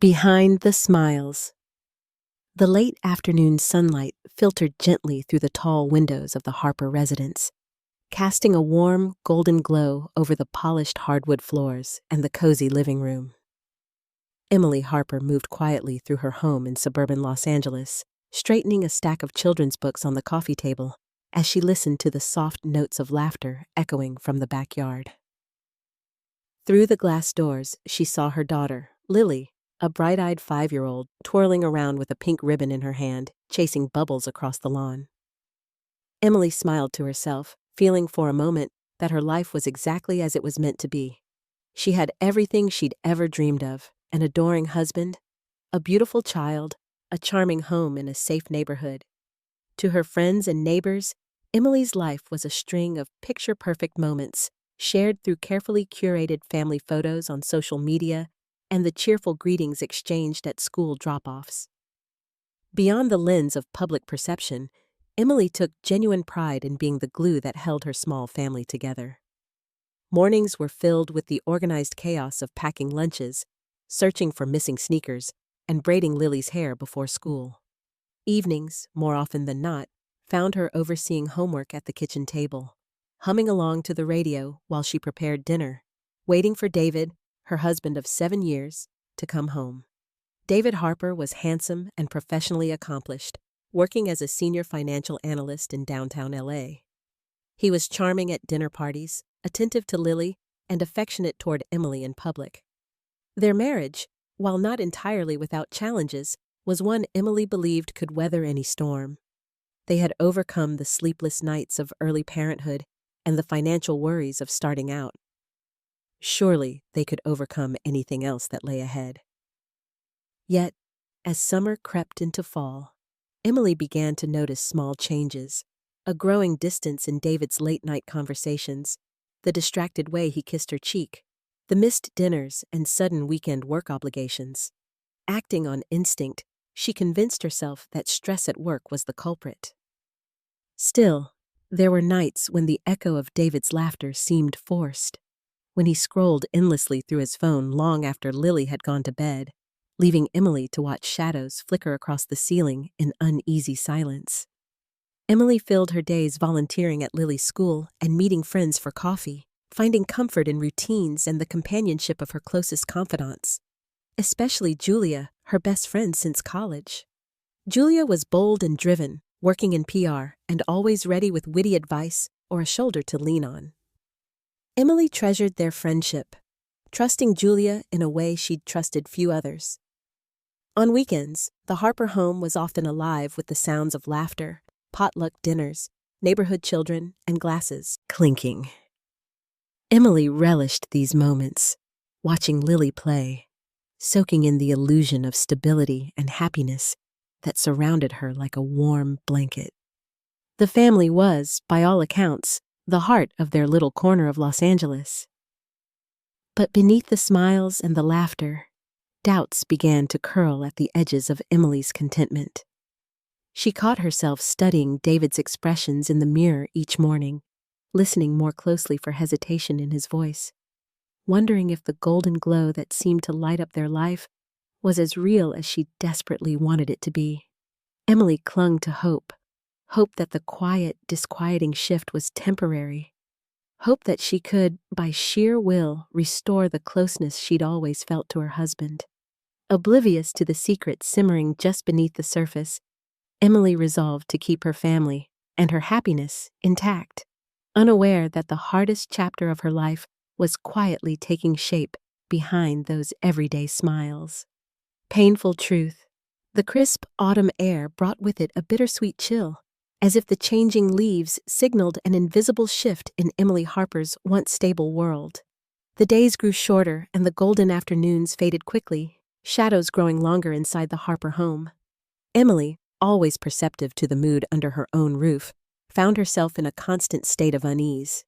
Behind the smiles. The late afternoon sunlight filtered gently through the tall windows of the Harper residence, casting a warm, golden glow over the polished hardwood floors and the cozy living room. Emily Harper moved quietly through her home in suburban Los Angeles, straightening a stack of children's books on the coffee table as she listened to the soft notes of laughter echoing from the backyard. Through the glass doors, she saw her daughter, Lily, a bright-eyed 5-year-old, twirling around with a pink ribbon in her hand, chasing bubbles across the lawn. Emily smiled to herself, feeling for a moment that her life was exactly as it was meant to be. She had everything she'd ever dreamed of: an adoring husband, a beautiful child, a charming home in a safe neighborhood. To her friends and neighbors, Emily's life was a string of picture-perfect moments, shared through carefully curated family photos on social media and the cheerful greetings exchanged at school drop-offs. Beyond the lens of public perception, Emily took genuine pride in being the glue that held her small family together. Mornings were filled with the organized chaos of packing lunches, searching for missing sneakers, and braiding Lily's hair before school. Evenings, more often than not, found her overseeing homework at the kitchen table, humming along to the radio while she prepared dinner, waiting for David, her husband of 7 years, to come home. David Harper was handsome and professionally accomplished, working as a senior financial analyst in downtown LA. He was charming at dinner parties, attentive to Lily, and affectionate toward Emily in public. Their marriage, while not entirely without challenges, was one Emily believed could weather any storm. They had overcome the sleepless nights of early parenthood and the financial worries of starting out. Surely they could overcome anything else that lay ahead. Yet, as summer crept into fall, Emily began to notice small changes: a growing distance in David's late-night conversations, the distracted way he kissed her cheek, the missed dinners and sudden weekend work obligations. Acting on instinct, she convinced herself that stress at work was the culprit. Still, there were nights when the echo of David's laughter seemed forced, when he scrolled endlessly through his phone long after Lily had gone to bed, leaving Emily to watch shadows flicker across the ceiling in uneasy silence. Emily filled her days volunteering at Lily's school and meeting friends for coffee, finding comfort in routines and the companionship of her closest confidants, especially Julia, her best friend since college. Julia was bold and driven, working in PR, and always ready with witty advice or a shoulder to lean on. Emily treasured their friendship, trusting Julia in a way she'd trusted few others. On weekends, the Harper home was often alive with the sounds of laughter, potluck dinners, neighborhood children, and glasses clinking. Emily relished these moments, watching Lily play, soaking in the illusion of stability and happiness that surrounded her like a warm blanket. The family was, by all accounts, the heart of their little corner of Los Angeles. But beneath the smiles and the laughter, doubts began to curl at the edges of Emily's contentment. She caught herself studying David's expressions in the mirror each morning, listening more closely for hesitation in his voice, wondering if the golden glow that seemed to light up their life was as real as she desperately wanted it to be. Emily clung to hope that the quiet, disquieting shift was temporary, hope that she could, by sheer will, restore the closeness she'd always felt to her husband. Oblivious to the secret simmering just beneath the surface, Emily resolved to keep her family and her happiness intact, unaware that the hardest chapter of her life was quietly taking shape behind those everyday smiles. Painful truth. The crisp autumn air brought with it a bittersweet chill, as if the changing leaves signaled an invisible shift in Emily Harper's once stable world. The days grew shorter and the golden afternoons faded quickly, shadows growing longer inside the Harper home. Emily, always perceptive to the mood under her own roof, found herself in a constant state of unease.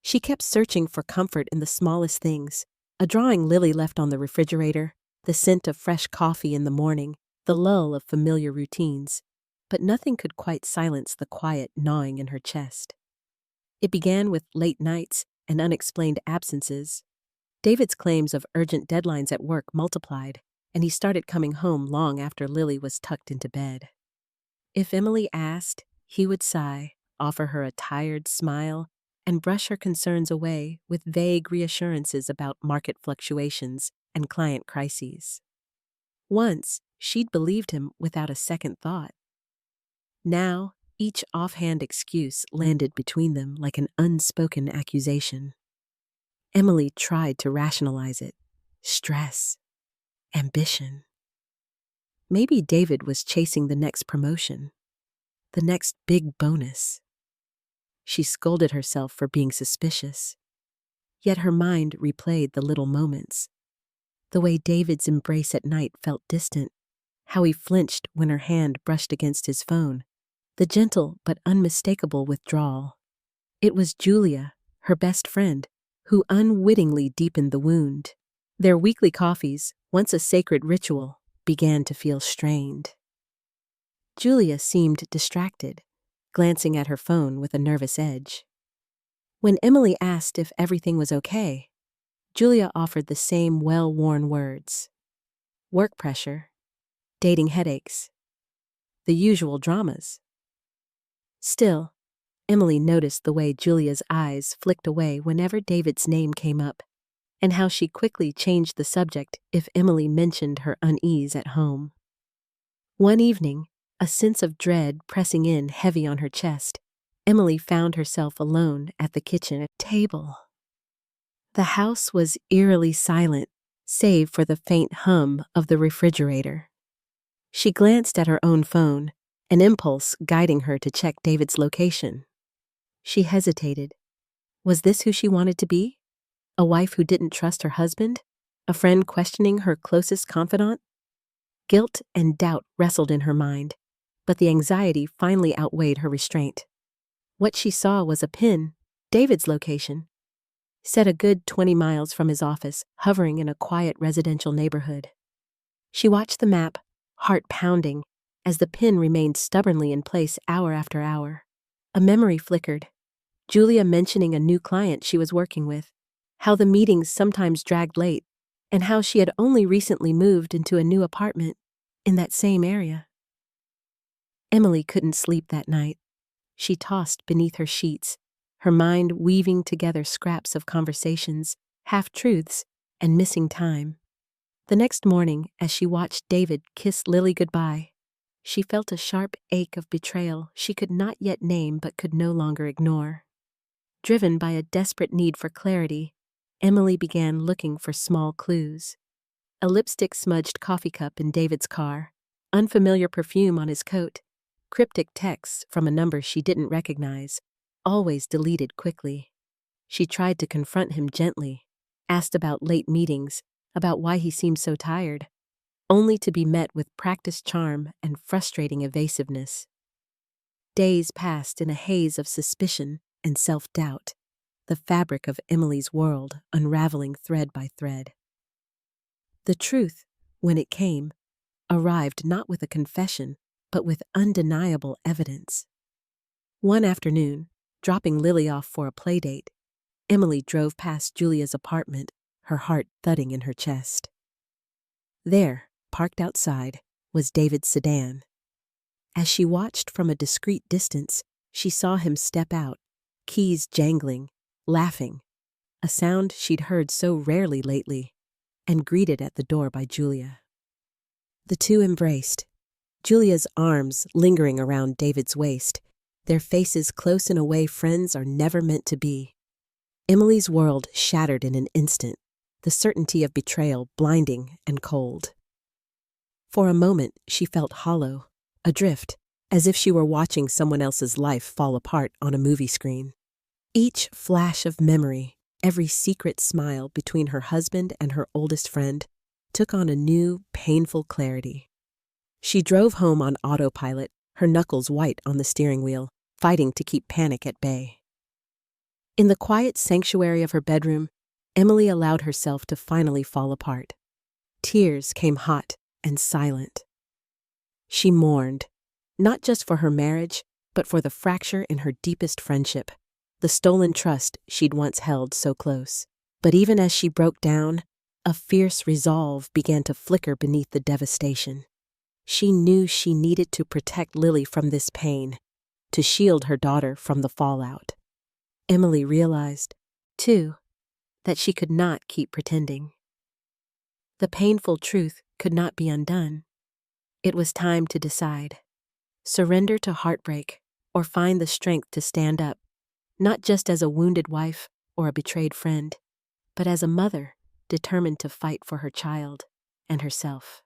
She kept searching for comfort in the smallest things: a drawing Lily left on the refrigerator, the scent of fresh coffee in the morning, the lull of familiar routines. But nothing could quite silence the quiet gnawing in her chest. It began with late nights and unexplained absences. David's claims of urgent deadlines at work multiplied, and he started coming home long after Lily was tucked into bed. If Emily asked, he would sigh, offer her a tired smile, and brush her concerns away with vague reassurances about market fluctuations and client crises. Once, she'd believed him without a second thought. Now, each offhand excuse landed between them like an unspoken accusation. Emily tried to rationalize it. Stress. Ambition. Maybe David was chasing the next promotion, the next big bonus. She scolded herself for being suspicious. Yet her mind replayed the little moments. The way David's embrace at night felt distant, how he flinched when her hand brushed against his phone, the gentle but unmistakable withdrawal. It was Julia, her best friend, who unwittingly deepened the wound. Their weekly coffees, once a sacred ritual, began to feel strained. Julia seemed distracted, glancing at her phone with a nervous edge. When Emily asked if everything was okay, Julia offered the same well-worn words. Work pressure, dating headaches, the usual dramas. Still, Emily noticed the way Julia's eyes flicked away whenever David's name came up, and how she quickly changed the subject if Emily mentioned her unease at home. One evening, a sense of dread pressing in heavy on her chest, Emily found herself alone at the kitchen table. The house was eerily silent, save for the faint hum of the refrigerator. She glanced at her own phone, an impulse guiding her to check David's location. She hesitated. Was this who she wanted to be? A wife who didn't trust her husband? A friend questioning her closest confidant? Guilt and doubt wrestled in her mind, but the anxiety finally outweighed her restraint. What she saw was a pin, David's location, set a good 20 miles from his office, hovering in a quiet residential neighborhood. She watched the map, heart pounding, as the pin remained stubbornly in place hour after hour. A memory flickered, Julia mentioning a new client she was working with, how the meetings sometimes dragged late, and how she had only recently moved into a new apartment in that same area. Emily couldn't sleep that night. She tossed beneath her sheets, her mind weaving together scraps of conversations, half-truths, and missing time. The next morning, as she watched David kiss Lily goodbye, she felt a sharp ache of betrayal she could not yet name but could no longer ignore. Driven by a desperate need for clarity, Emily began looking for small clues. A lipstick-smudged coffee cup in David's car, unfamiliar perfume on his coat, cryptic texts from a number she didn't recognize, always deleted quickly. She tried to confront him gently, asked about late meetings, about why he seemed so tired, only to be met with practiced charm and frustrating evasiveness. Days passed in a haze of suspicion and self-doubt, the fabric of Emily's world unraveling thread by thread. The truth, when it came, arrived not with a confession, but with undeniable evidence. One afternoon, dropping Lily off for a playdate, Emily drove past Julia's apartment, her heart thudding in her chest. There, parked outside, was David's sedan. As she watched from a discreet distance, she saw him step out, keys jangling, laughing, a sound she'd heard so rarely lately, and greeted at the door by Julia. The two embraced, Julia's arms lingering around David's waist, their faces close in a way friends are never meant to be. Emily's world shattered in an instant, the certainty of betrayal blinding and cold. For a moment, she felt hollow, adrift, as if she were watching someone else's life fall apart on a movie screen. Each flash of memory, every secret smile between her husband and her oldest friend, took on a new, painful clarity. She drove home on autopilot, her knuckles white on the steering wheel, fighting to keep panic at bay. In the quiet sanctuary of her bedroom, Emily allowed herself to finally fall apart. Tears came hot and silent. She mourned, not just for her marriage, but for the fracture in her deepest friendship, the stolen trust she'd once held so close. But even as she broke down, A fierce resolve began to flicker beneath the devastation. She knew she needed to protect Lily from this pain, to shield her daughter from the fallout. Emily realized, too, that she could not keep pretending. The painful truth could not be undone. It was time to decide. Surrender to heartbreak, or find the strength to stand up, not just as a wounded wife or a betrayed friend, but as a mother determined to fight for her child and herself,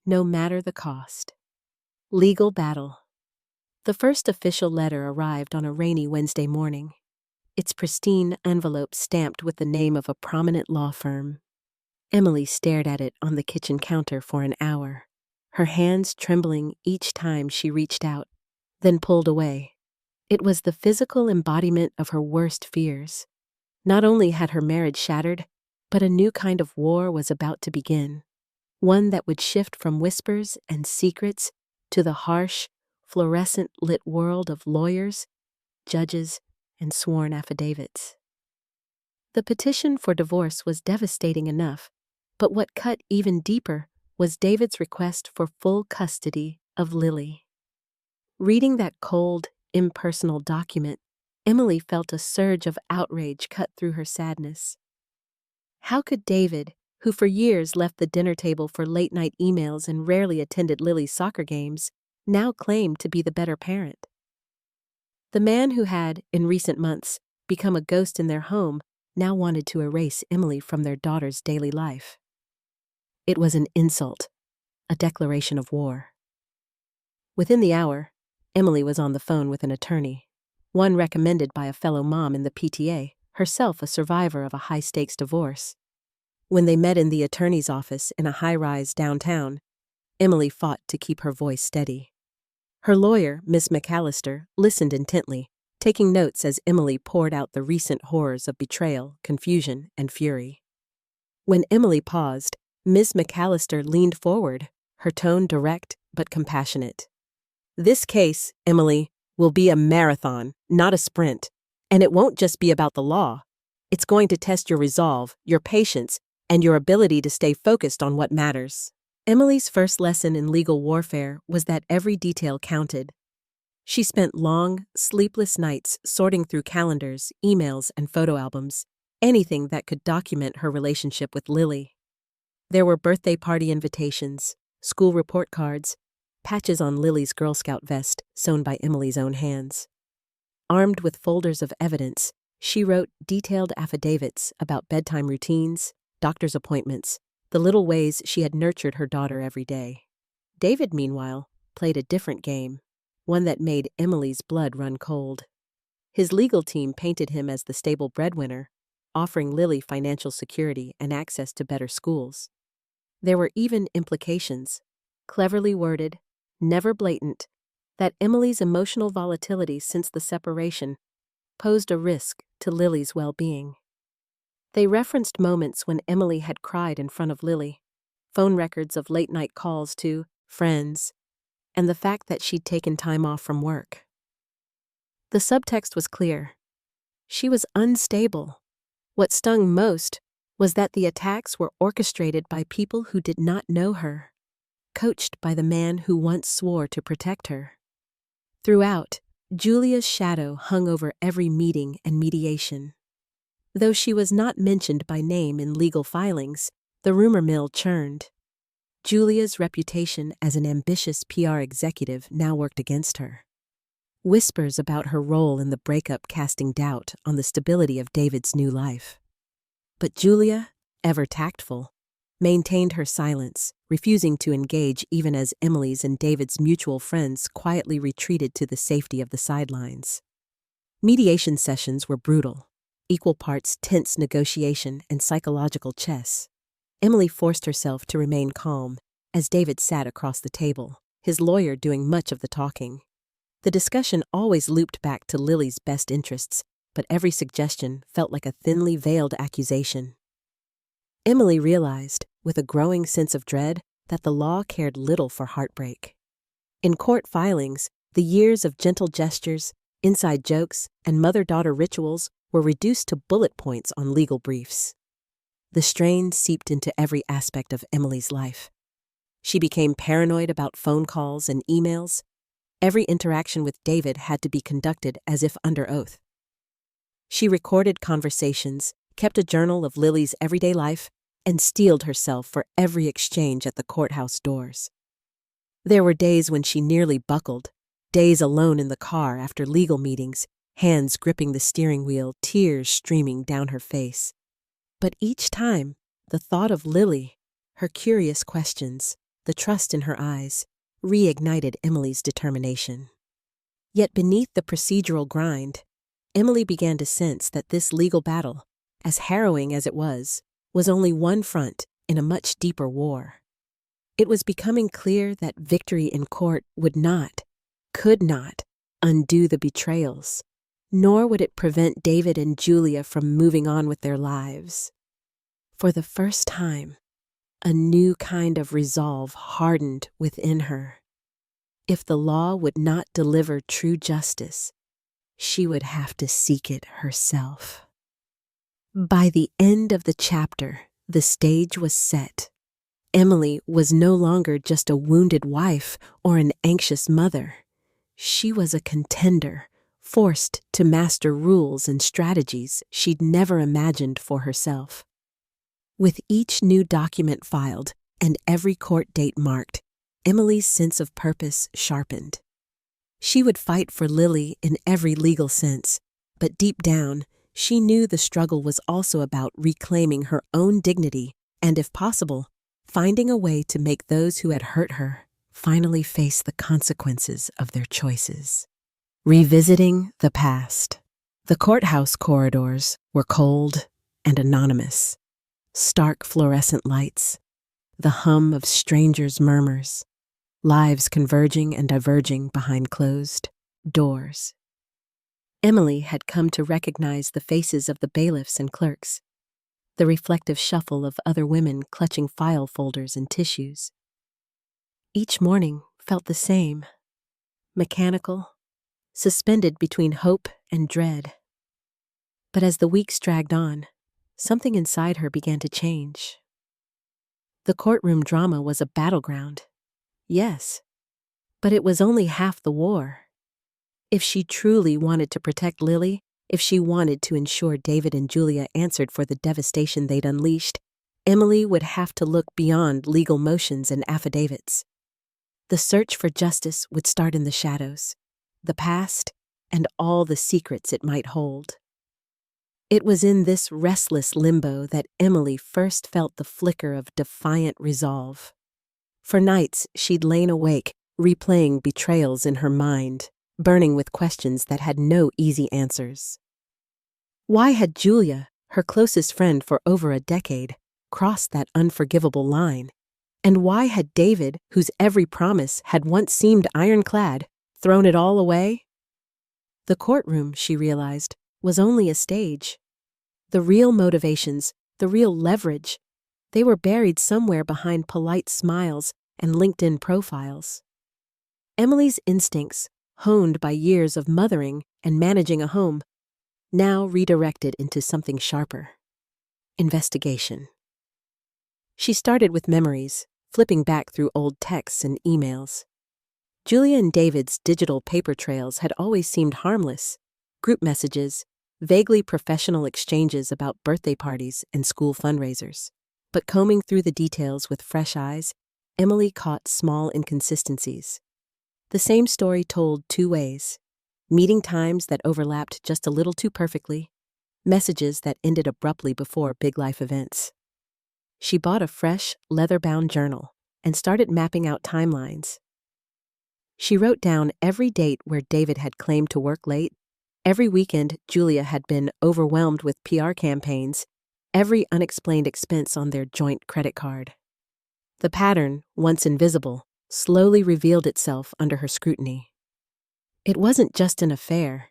no matter the cost. Legal battle. The first official letter arrived on a rainy Wednesday morning, its pristine envelope stamped with the name of a prominent law firm. Emily stared at it on the kitchen counter for an hour, her hands trembling each time she reached out, then pulled away. It was the physical embodiment of her worst fears. Not only had her marriage shattered, but a new kind of war was about to begin, one that would shift from whispers and secrets to the harsh, fluorescent-lit world of lawyers, judges, and sworn affidavits. The petition for divorce was devastating enough, but what cut even deeper was David's request for full custody of Lily. Reading that cold, impersonal document, Emily felt a surge of outrage cut through her sadness. How could David, who for years left the dinner table for late-night emails and rarely attended Lily's soccer games, now claim to be the better parent? The man who had, in recent months, become a ghost in their home now wanted to erase Emily from their daughter's daily life. It was an insult, a declaration of war. Within the hour, Emily was on the phone with an attorney, one recommended by a fellow mom in the PTA, herself a survivor of a high-stakes divorce. When they met in the attorney's office in a high-rise downtown, Emily fought to keep her voice steady. Her lawyer, Miss McAllister, listened intently, taking notes as Emily poured out the recent horrors of betrayal, confusion, and fury. When Emily paused, Miss McAllister leaned forward, her tone direct but compassionate. "This case, Emily, will be a marathon, not a sprint. And it won't just be about the law. It's going to test your resolve, your patience, and your ability to stay focused on what matters." Emily's first lesson in legal warfare was that every detail counted. She spent long, sleepless nights sorting through calendars, emails, and photo albums, anything that could document her relationship with Lily. There were birthday party invitations, school report cards, patches on Lily's Girl Scout vest sewn by Emily's own hands. Armed with folders of evidence, she wrote detailed affidavits about bedtime routines, doctor's appointments, the little ways she had nurtured her daughter every day. David, meanwhile, played a different game, one that made Emily's blood run cold. His legal team painted him as the stable breadwinner, offering Lily financial security and access to better schools. There were even implications, cleverly worded, never blatant, that Emily's emotional volatility since the separation posed a risk to Lily's well-being. They referenced moments when Emily had cried in front of Lily, phone records of late-night calls to friends, and the fact that she'd taken time off from work. The subtext was clear. She was unstable. What stung most was that the attacks were orchestrated by people who did not know her, coached by the man who once swore to protect her. Throughout, Julia's shadow hung over every meeting and mediation. Though she was not mentioned by name in legal filings, the rumor mill churned. Julia's reputation as an ambitious PR executive now worked against her. Whispers about her role in the breakup casting doubt on the stability of David's new life. But Julia, ever tactful, maintained her silence, refusing to engage even as Emily's and David's mutual friends quietly retreated to the safety of the sidelines. Mediation sessions were brutal, equal parts tense negotiation and psychological chess. Emily forced herself to remain calm as David sat across the table, his lawyer doing much of the talking. The discussion always looped back to Lily's best interests, but every suggestion felt like a thinly veiled accusation. Emily realized, with a growing sense of dread, that the law cared little for heartbreak. In court filings, the years of gentle gestures, inside jokes, and mother-daughter rituals were reduced to bullet points on legal briefs. The strain seeped into every aspect of Emily's life. She became paranoid about phone calls and emails. Every interaction with David had to be conducted as if under oath. She recorded conversations, kept a journal of Lily's everyday life, and steeled herself for every exchange at the courthouse doors. There were days when she nearly buckled, days alone in the car after legal meetings, hands gripping the steering wheel, tears streaming down her face. But each time, the thought of Lily, her curious questions, the trust in her eyes, reignited Emily's determination. Yet beneath the procedural grind, Emily began to sense that this legal battle, as harrowing as it was only one front in a much deeper war. It was becoming clear that victory in court could not, undo the betrayals, nor would it prevent David and Julia from moving on with their lives. For the first time, a new kind of resolve hardened within her. If the law would not deliver true justice, she would have to seek it herself. By the end of the chapter, the stage was set. Emily was no longer just a wounded wife or an anxious mother. She was a contender, forced to master rules and strategies she'd never imagined for herself. With each new document filed and every court date marked, Emily's sense of purpose sharpened. She would fight for Lily in every legal sense, but deep down, she knew the struggle was also about reclaiming her own dignity and, if possible, finding a way to make those who had hurt her finally face the consequences of their choices. Revisiting the past. The courthouse corridors were cold and anonymous. Stark fluorescent lights, the hum of strangers' murmurs, lives converging and diverging behind closed doors. Emily had come to recognize the faces of the bailiffs and clerks, the reflective shuffle of other women clutching file folders and tissues. Each morning felt the same, mechanical, suspended between hope and dread. But as the weeks dragged on, something inside her began to change. The courtroom drama was a battleground, yes, but it was only half the war. If she truly wanted to protect Lily, if she wanted to ensure David and Julia answered for the devastation they'd unleashed, Emily would have to look beyond legal motions and affidavits. The search for justice would start in the shadows, the past, and all the secrets it might hold. It was in this restless limbo that Emily first felt the flicker of defiant resolve. For nights, she'd lain awake, replaying betrayals in her mind, burning with questions that had no easy answers. Why had Julia, her closest friend for over a decade, crossed that unforgivable line? And why had David, whose every promise had once seemed ironclad, thrown it all away? The courtroom, she realized, was only a stage. The real motivations, the real leverage, they were buried somewhere behind polite smiles and LinkedIn profiles. Emily's instincts, honed by years of mothering and managing a home, now redirected into something sharper: investigation. She started with memories, flipping back through old texts and emails. Julia and David's digital paper trails had always seemed harmless: group messages, vaguely professional exchanges about birthday parties and school fundraisers. But combing through the details with fresh eyes, Emily caught small inconsistencies. The same story told two ways: meeting times that overlapped just a little too perfectly, messages that ended abruptly before big life events. She bought a fresh, leather-bound journal and started mapping out timelines. She wrote down every date where David had claimed to work late, every weekend Julia had been overwhelmed with PR campaigns, every unexplained expense on their joint credit card. The pattern, once invisible, slowly revealed itself under her scrutiny. It wasn't just an affair.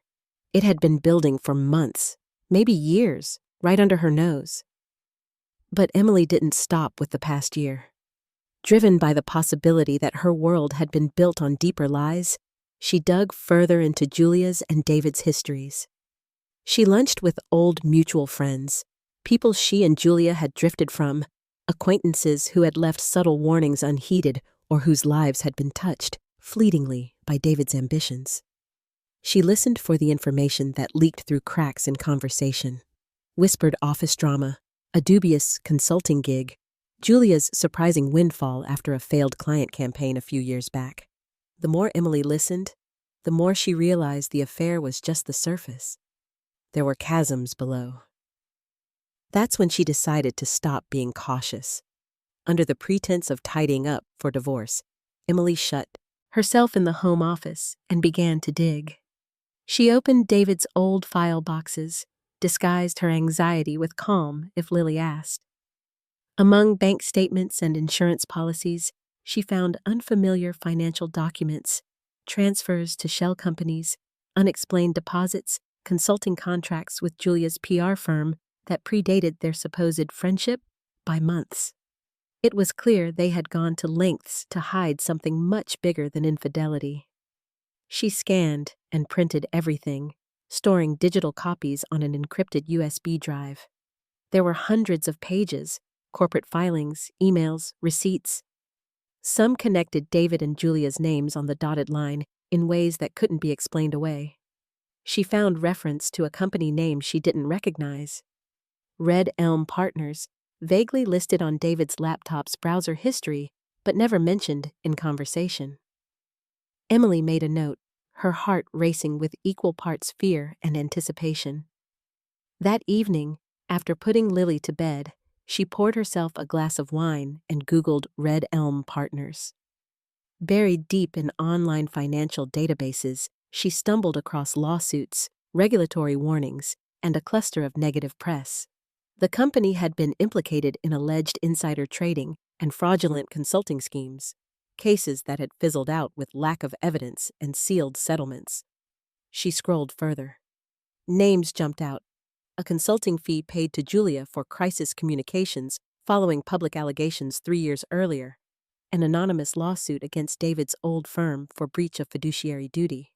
It had been building for months, maybe years, right under her nose. But Emily didn't stop with the past year. Driven by the possibility that her world had been built on deeper lies, she dug further into Julia's and David's histories. She lunched with old mutual friends, People she and Julia had drifted from, acquaintances who had left subtle warnings unheeded or whose lives had been touched, fleetingly, by David's ambitions. She listened for the information that leaked through cracks in conversation. Whispered office drama, a dubious consulting gig, Julia's surprising windfall after a failed client campaign a few years back. The more Emily listened, the more she realized the affair was just the surface. There were chasms below. That's when she decided to stop being cautious. Under the pretense of tidying up for divorce, Emily shut herself in the home office and began to dig. She opened David's old file boxes, disguised her anxiety with calm if Lily asked. Among bank statements and insurance policies, she found unfamiliar financial documents, transfers to shell companies, unexplained deposits, consulting contracts with Julia's PR firm that predated their supposed friendship by months. It was clear they had gone to lengths to hide something much bigger than infidelity. She scanned and printed everything, storing digital copies on an encrypted USB drive. There were hundreds of pages, corporate filings, emails, receipts. Some connected David and Julia's names on the dotted line in ways that couldn't be explained away. She found reference to a company name she didn't recognize. Red Elm Partners, vaguely listed on David's laptop's browser history, but never mentioned in conversation. Emily made a note, her heart racing with equal parts fear and anticipation. That evening, after putting Lily to bed, she poured herself a glass of wine and Googled Red Elm Partners. Buried deep in online financial databases, she stumbled across lawsuits, regulatory warnings, and a cluster of negative press. The company had been implicated in alleged insider trading and fraudulent consulting schemes, cases that had fizzled out with lack of evidence and sealed settlements. She scrolled further. Names jumped out. A consulting fee paid to Julia for crisis communications following public allegations 3 years earlier. An anonymous lawsuit against David's old firm for breach of fiduciary duty.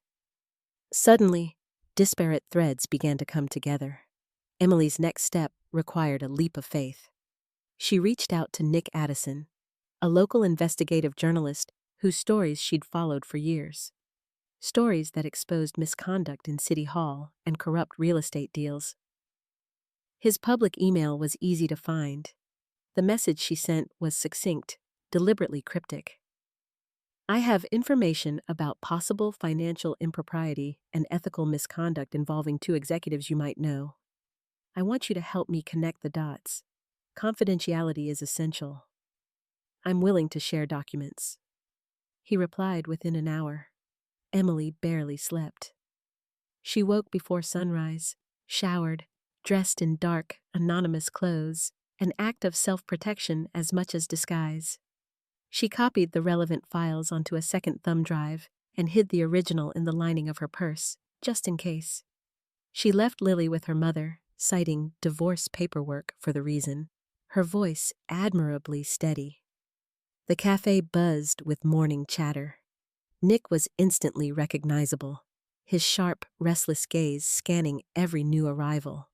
Suddenly, disparate threads began to come together. Emily's next step required a leap of faith. She reached out to Nick Addison, a local investigative journalist whose stories she'd followed for years. Stories that exposed misconduct in City Hall and corrupt real estate deals. His public email was easy to find. The message she sent was succinct, deliberately cryptic. I have information about possible financial impropriety and ethical misconduct involving 2 executives you might know. I want you to help me connect the dots. Confidentiality is essential. I'm willing to share documents. He replied within an hour. Emily barely slept. She woke before sunrise, showered, dressed in dark, anonymous clothes, an act of self-protection as much as disguise. She copied the relevant files onto a second thumb drive and hid the original in the lining of her purse, just in case. She left Lily with her mother, citing divorce paperwork for the reason, her voice admirably steady. The cafe buzzed with morning chatter. Nick was instantly recognizable, his sharp, restless gaze scanning every new arrival.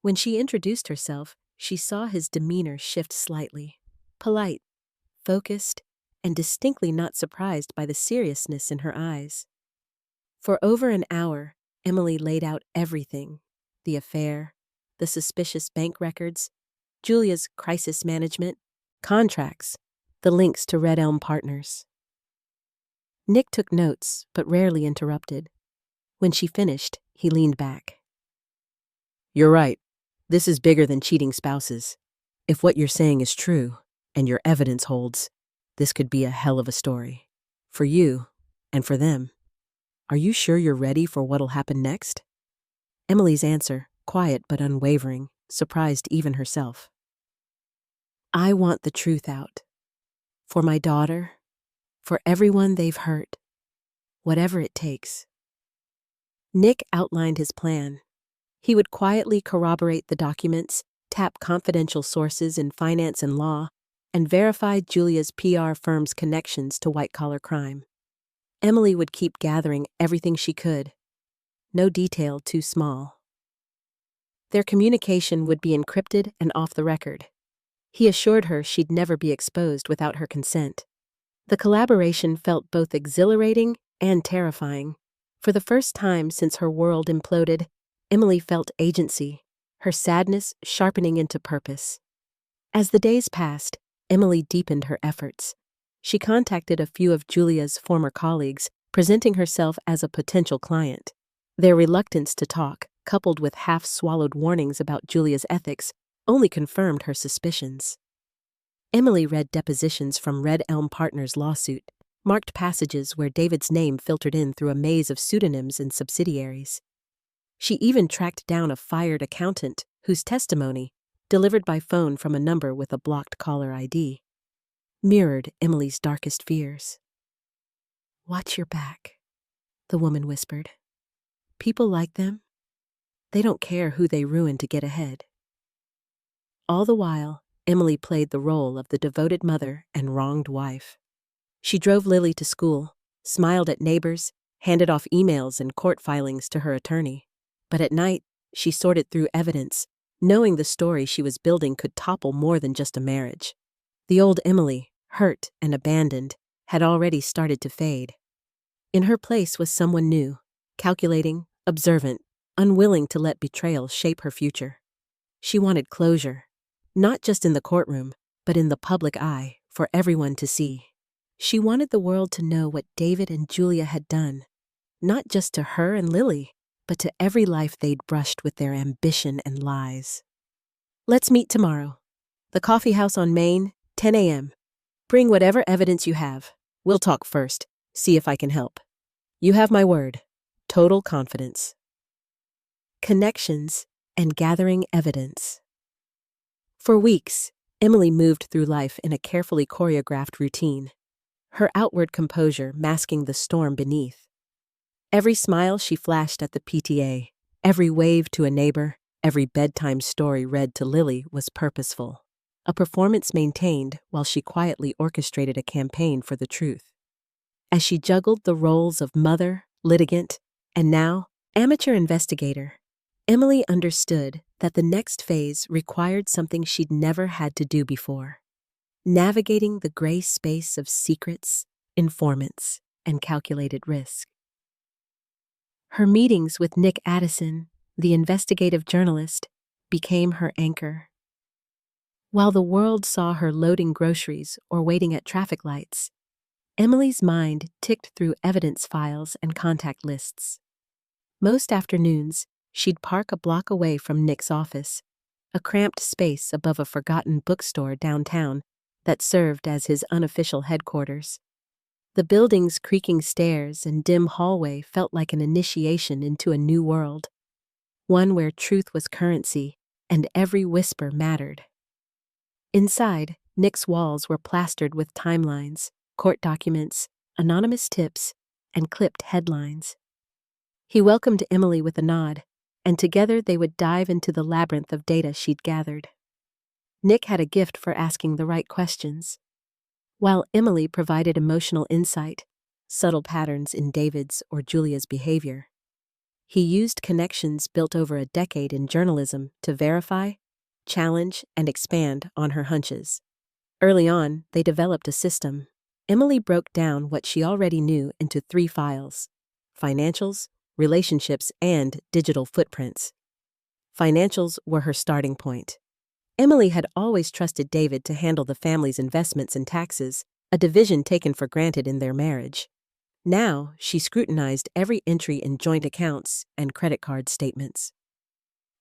When she introduced herself, she saw his demeanor shift slightly, polite, focused, and distinctly not surprised by the seriousness in her eyes. For over an hour, Emily laid out everything: the affair, the suspicious bank records, Julia's crisis management, contracts, the links to Red Elm Partners. Nick took notes, but rarely interrupted. When she finished, he leaned back. You're right. This is bigger than cheating spouses. If what you're saying is true, and your evidence holds, this could be a hell of a story. For you, and for them. Are you sure you're ready for what'll happen next? Emily's answer, quiet but unwavering, surprised even herself. I want the truth out. For my daughter, for everyone they've hurt, whatever it takes. Nick outlined his plan. He would quietly corroborate the documents, tap confidential sources in finance and law, and verify Julia's PR firm's connections to white-collar crime. Emily would keep gathering everything she could, no detail too small. Their communication would be encrypted and off the record. He assured her she'd never be exposed without her consent. The collaboration felt both exhilarating and terrifying. For the first time since her world imploded, Emily felt agency, her sadness sharpening into purpose. As the days passed, Emily deepened her efforts. She contacted a few of Julia's former colleagues, presenting herself as a potential client. Their reluctance to talk, coupled with half-swallowed warnings about Julia's ethics, only confirmed her suspicions. Emily read depositions from Red Elm Partners' lawsuit, marked passages where David's name filtered in through a maze of pseudonyms and subsidiaries. She even tracked down a fired accountant whose testimony, delivered by phone from a number with a blocked caller ID, mirrored Emily's darkest fears. "Watch your back," the woman whispered. "People like them. They don't care who they ruin to get ahead." All the while, Emily played the role of the devoted mother and wronged wife. She drove Lily to school, smiled at neighbors, handed off emails and court filings to her attorney. But at night, she sorted through evidence, knowing the story she was building could topple more than just a marriage. The old Emily, hurt and abandoned, had already started to fade. In her place was someone new, calculating, observant, unwilling to let betrayal shape her future. She wanted closure, not just in the courtroom, but in the public eye, for everyone to see. She wanted the world to know what David and Julia had done, not just to her and Lily, but to every life they'd brushed with their ambition and lies. "Let's meet tomorrow. The coffee house on Main, 10 a.m. Bring whatever evidence you have. We'll talk first, see if I can help. You have my word. Total confidence." Connections and gathering evidence. For weeks, Emily moved through life in a carefully choreographed routine, her outward composure masking the storm beneath. Every smile she flashed at the PTA, every wave to a neighbor, every bedtime story read to Lily was purposeful, a performance maintained while she quietly orchestrated a campaign for the truth. As she juggled the roles of mother, litigant, and now amateur investigator, Emily understood that the next phase required something she'd never had to do before: navigating the gray space of secrets, informants, and calculated risk. Her meetings with Nick Addison, the investigative journalist, became her anchor. While the world saw her loading groceries or waiting at traffic lights, Emily's mind ticked through evidence files and contact lists. Most afternoons, she'd park a block away from Nick's office, a cramped space above a forgotten bookstore downtown that served as his unofficial headquarters. The building's creaking stairs and dim hallway felt like an initiation into a new world, one where truth was currency and every whisper mattered. Inside, Nick's walls were plastered with timelines, court documents, anonymous tips, and clipped headlines. He welcomed Emily with a nod, and together they would dive into the labyrinth of data she'd gathered. Nick had a gift for asking the right questions. While Emily provided emotional insight, subtle patterns in David's or Julia's behavior, he used connections built over a decade in journalism to verify, challenge, and expand on her hunches. Early on, they developed a system. Emily broke down what she already knew into 3 files: financials, relationships, and digital footprints. Financials were her starting point. Emily had always trusted David to handle the family's investments and taxes, a division taken for granted in their marriage. Now, she scrutinized every entry in joint accounts and credit card statements.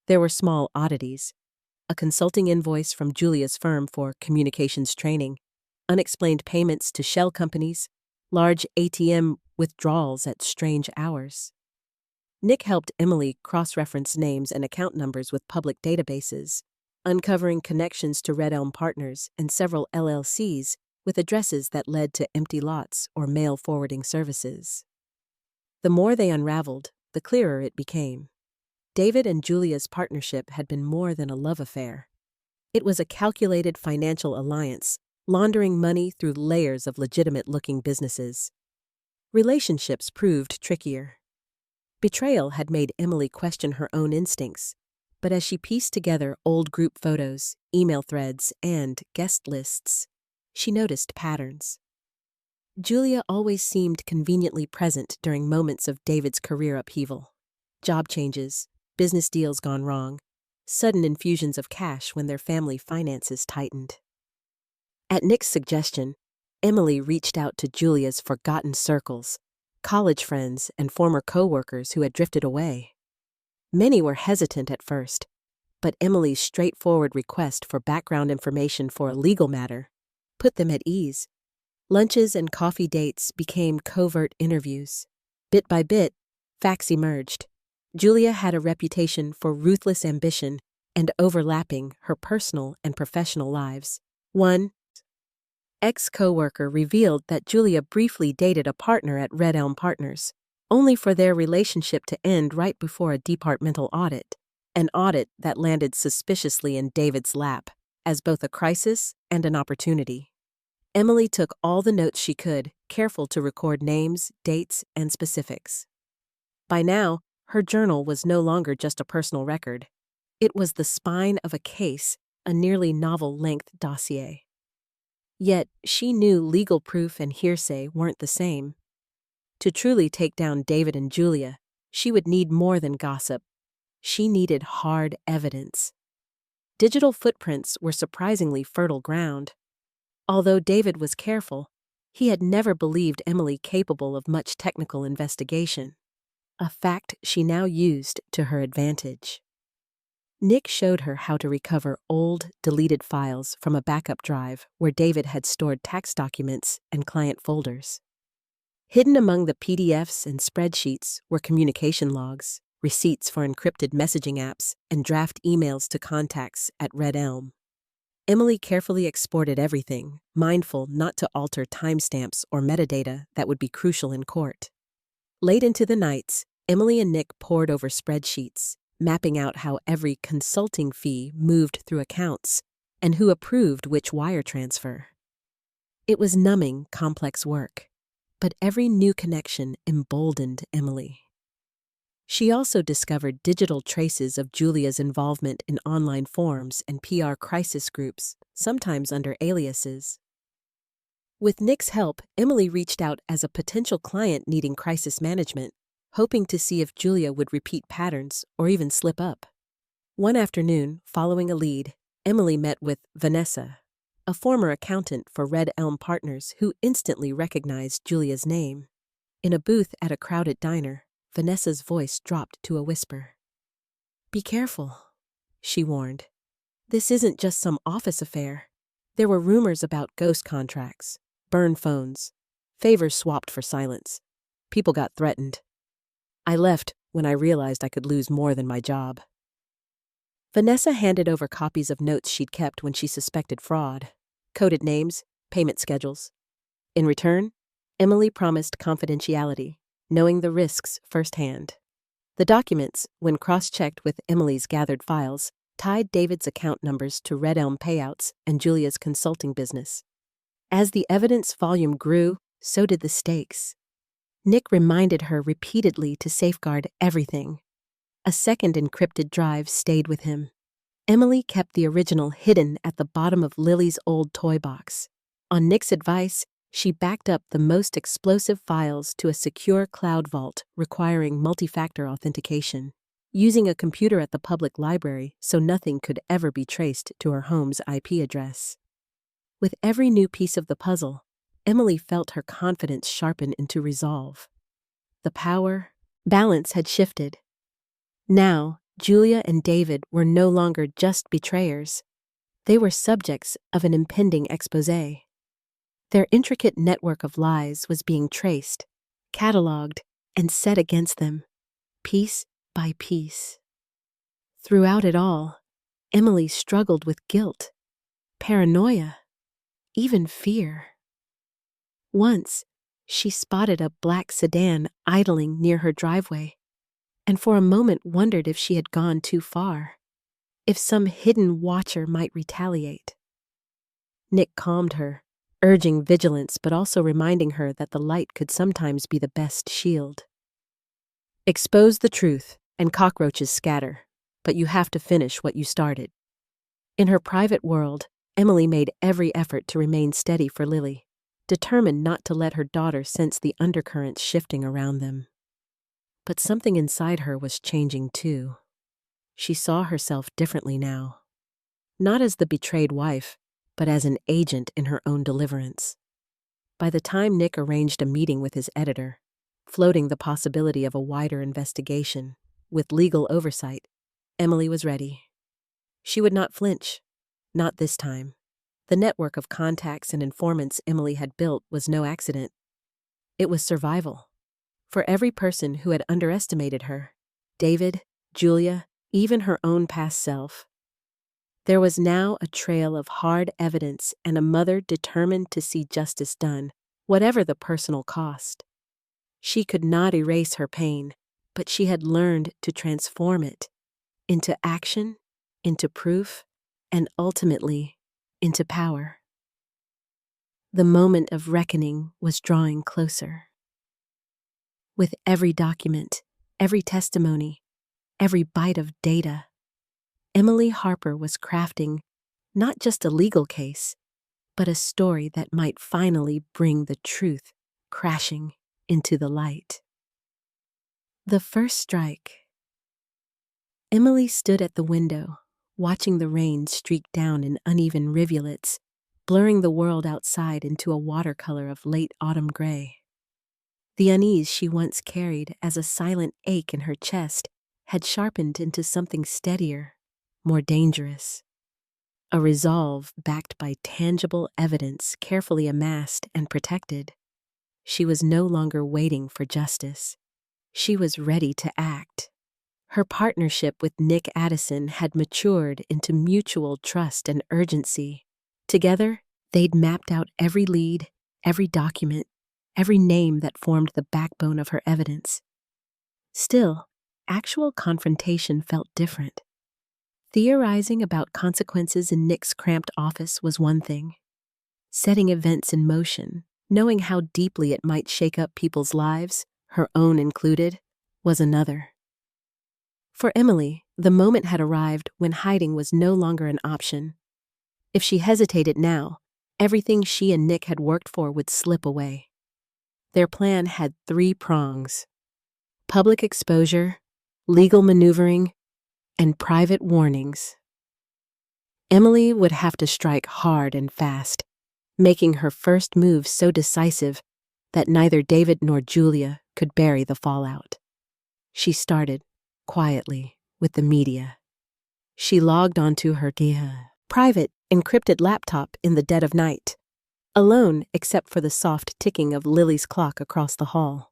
There were small oddities: a consulting invoice from Julia's firm for communications training, unexplained payments to shell companies, large ATM withdrawals at strange hours. Nick helped Emily cross-reference names and account numbers with public databases, uncovering connections to Red Elm Partners and several LLCs with addresses that led to empty lots or mail forwarding services. The more they unraveled, the clearer it became. David and Julia's partnership had been more than a love affair. It was a calculated financial alliance, laundering money through layers of legitimate-looking businesses. Relationships proved trickier. Betrayal had made Emily question her own instincts. but as she pieced together old group photos, email threads, and guest lists, she noticed patterns. Julia always seemed conveniently present during moments of David's career upheaval. Job changes, business deals gone wrong, sudden infusions of cash when their family finances tightened. At Nick's suggestion, Emily reached out to Julia's forgotten circles, college friends and former co-workers who had drifted away. Many were hesitant at first, but Emily's straightforward request for background information for a legal matter put them at ease. Lunches and coffee dates became covert interviews. Bit by bit, facts emerged. Julia had a reputation for ruthless ambition and overlapping her personal and professional lives. One ex-coworker revealed that Julia briefly dated a partner at Red Elm Partners, only for their relationship to end right before a departmental audit, an audit that landed suspiciously in David's lap as both a crisis and an opportunity. Emily took all the notes she could, careful to record names, dates, and specifics. By now, her journal was no longer just a personal record. It was the spine of a case, a nearly novel-length dossier. Yet, she knew legal proof and hearsay weren't the same. To truly take down David and Julia, she would need more than gossip. She needed hard evidence. Digital footprints were surprisingly fertile ground. Although David was careful, he had never believed Emily capable of much technical investigation, a fact she now used to her advantage. Nick showed her how to recover old, deleted files from a backup drive where David had stored tax documents and client folders. Hidden among the PDFs and spreadsheets were communication logs, receipts for encrypted messaging apps, and draft emails to contacts at Red Elm. Emily carefully exported everything, mindful not to alter timestamps or metadata that would be crucial in court. Late into the nights, Emily and Nick pored over spreadsheets, mapping out how every consulting fee moved through accounts and who approved which wire transfer. It was numbing, complex work, but every new connection emboldened Emily. She also discovered digital traces of Julia's involvement in online forums and PR crisis groups, sometimes under aliases. With Nick's help, Emily reached out as a potential client needing crisis management, hoping to see if Julia would repeat patterns or even slip up. One afternoon, following a lead, Emily met with Vanessa, a former accountant for Red Elm Partners who instantly recognized Julia's name. In a booth at a crowded diner, Vanessa's voice dropped to a whisper. "Be careful," she warned. "This isn't just some office affair. There were rumors about ghost contracts, burned phones, favors swapped for silence. People got threatened. I left when I realized I could lose more than my job." Vanessa handed over copies of notes she'd kept when she suspected fraud, coded names, payment schedules. In return, Emily promised confidentiality, knowing the risks firsthand. The documents, when cross-checked with Emily's gathered files, tied David's account numbers to Red Elm payouts and Julia's consulting business. As the evidence volume grew, so did the stakes. Nick reminded her repeatedly to safeguard everything. A second encrypted drive stayed with him. Emily kept the original hidden at the bottom of Lily's old toy box. On Nick's advice, she backed up the most explosive files to a secure cloud vault requiring multi-factor authentication, using a computer at the public library so nothing could ever be traced to her home's IP address. With every new piece of the puzzle, Emily felt her confidence sharpen into resolve. The power balance had shifted. Now, Julia and David were no longer just betrayers. They were subjects of an impending exposé. Their intricate network of lies was being traced, cataloged, and set against them, piece by piece. Throughout it all, Emily struggled with guilt, paranoia, even fear. Once, she spotted a black sedan idling near her driveway, and for a moment wondered if she had gone too far, if some hidden watcher might retaliate. Nick calmed her, urging vigilance but also reminding her that the light could sometimes be the best shield. "Expose the truth, and cockroaches scatter," but you have to finish what you started. In her private world, Emily made every effort to remain steady for Lily, determined not to let her daughter sense the undercurrents shifting around them. But something inside her was changing too. She saw herself differently now. Not as the betrayed wife, but as an agent in her own deliverance. By the time Nick arranged a meeting with his editor, floating the possibility of a wider investigation, with legal oversight, Emily was ready. She would not flinch. Not this time. The network of contacts and informants Emily had built was no accident. It was survival. For every person who had underestimated her, David, Julia, even her own past self, there was now a trail of hard evidence and a mother determined to see justice done, whatever the personal cost. She could not erase her pain, but she had learned to transform it into action, into proof, and ultimately, into power. The moment of reckoning was drawing closer. With every document, every testimony, every bite of data, Emily Harper was crafting not just a legal case, but a story that might finally bring the truth crashing into the light. The first strike. Emily stood at the window, watching the rain streak down in uneven rivulets, blurring the world outside into a watercolor of late autumn gray. The unease she once carried as a silent ache in her chest had sharpened into something steadier, more dangerous. A resolve backed by tangible evidence carefully amassed and protected. She was no longer waiting for justice. She was ready to act. Her partnership with Nick Addison had matured into mutual trust and urgency. Together, they'd mapped out every lead, every document, every name that formed the backbone of her evidence. Still, actual confrontation felt different. Theorizing about consequences in Nick's cramped office was one thing. Setting events in motion, knowing how deeply it might shake up people's lives, her own included, was another. For Emily, the moment had arrived when hiding was no longer an option. If she hesitated now, everything she and Nick had worked for would slip away. Their plan had 3 prongs: public exposure, legal maneuvering, and private warnings. Emily would have to strike hard and fast, making her first move so decisive that neither David nor Julia could bury the fallout. She started, quietly, with the media. She logged onto her private, encrypted laptop in the dead of night, alone except for the soft ticking of Lily's clock across the hall.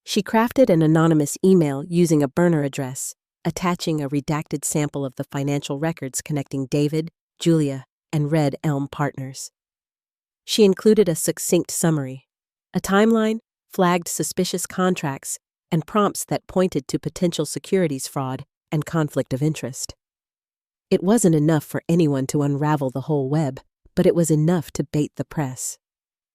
She crafted an anonymous email using a burner address, attaching a redacted sample of the financial records connecting David, Julia, and Red Elm partners. She included a succinct summary, a timeline, flagged suspicious contracts, and prompts that pointed to potential securities fraud and conflict of interest. It wasn't enough for anyone to unravel the whole web, but it was enough to bait the press.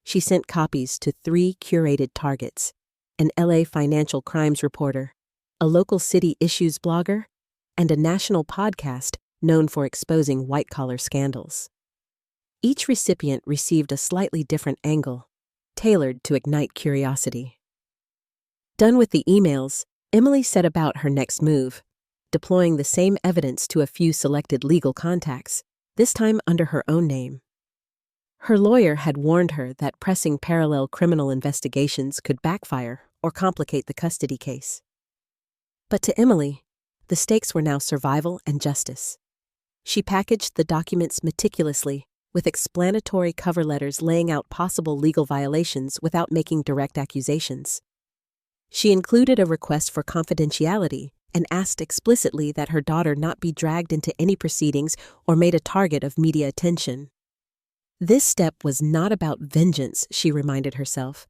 She sent copies to 3 curated targets: an LA financial crimes reporter, a local city issues blogger, and a national podcast known for exposing white-collar scandals. Each recipient received a slightly different angle, tailored to ignite curiosity. Done with the emails, Emily set about her next move, deploying the same evidence to a few selected legal contacts, this time under her own name. Her lawyer had warned her that pressing parallel criminal investigations could backfire or complicate the custody case. But to Emily, the stakes were now survival and justice. She packaged the documents meticulously, with explanatory cover letters laying out possible legal violations without making direct accusations. She included a request for confidentiality and asked explicitly that her daughter not be dragged into any proceedings or made a target of media attention. This step was not about vengeance, she reminded herself.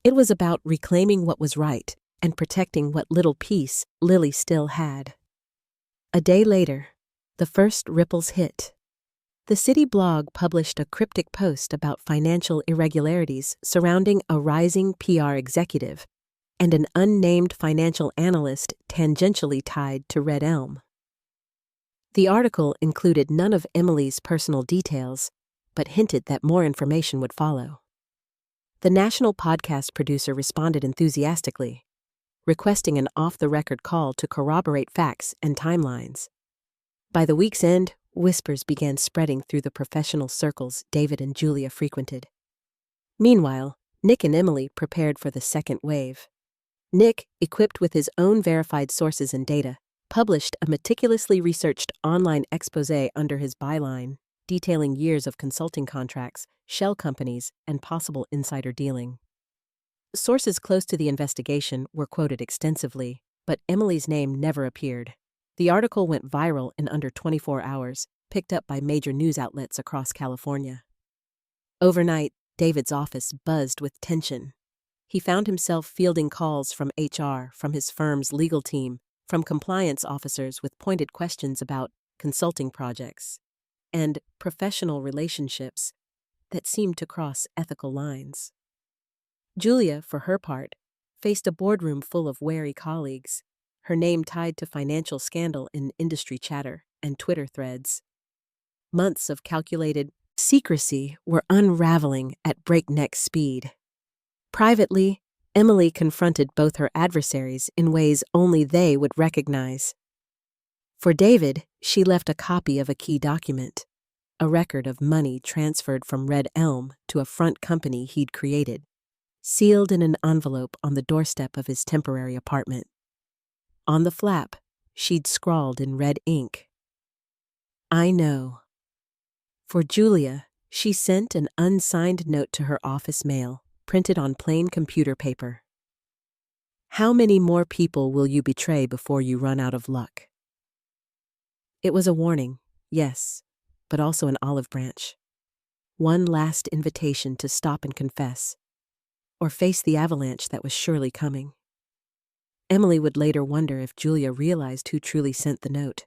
It was about reclaiming what was right and protecting what little peace Lily still had. A day later, the first ripples hit. The city blog published a cryptic post about financial irregularities surrounding a rising PR executive and an unnamed financial analyst tangentially tied to Red Elm. The article included none of Emily's personal details, but hinted that more information would follow. The national podcast producer responded enthusiastically, requesting an off-the-record call to corroborate facts and timelines. By the week's end, whispers began spreading through the professional circles David and Julia frequented. Meanwhile, Nick and Emily prepared for the second wave. Nick, equipped with his own verified sources and data, published a meticulously researched online exposé under his byline, detailing years of consulting contracts, shell companies, and possible insider dealing. Sources close to the investigation were quoted extensively, but Emily's name never appeared. The article went viral in under 24 hours, picked up by major news outlets across California. Overnight, David's office buzzed with tension. He found himself fielding calls from HR, from his firm's legal team, from compliance officers with pointed questions about consulting projects and professional relationships that seemed to cross ethical lines. Julia, for her part, faced a boardroom full of wary colleagues, her name tied to financial scandal in industry chatter and Twitter threads. Months of calculated secrecy were unraveling at breakneck speed. Privately, Emily confronted both her adversaries in ways only they would recognize. For David, she left a copy of a key document, a record of money transferred from Red Elm to a front company he'd created, sealed in an envelope on the doorstep of his temporary apartment. On the flap, she'd scrawled in red ink, "I know." For Julia, she sent an unsigned note to her office mail, printed on plain computer paper. "How many more people will you betray before you run out of luck?" It was a warning, yes, but also an olive branch. One last invitation to stop and confess, or face the avalanche that was surely coming. Emily would later wonder if Julia realized who truly sent the note.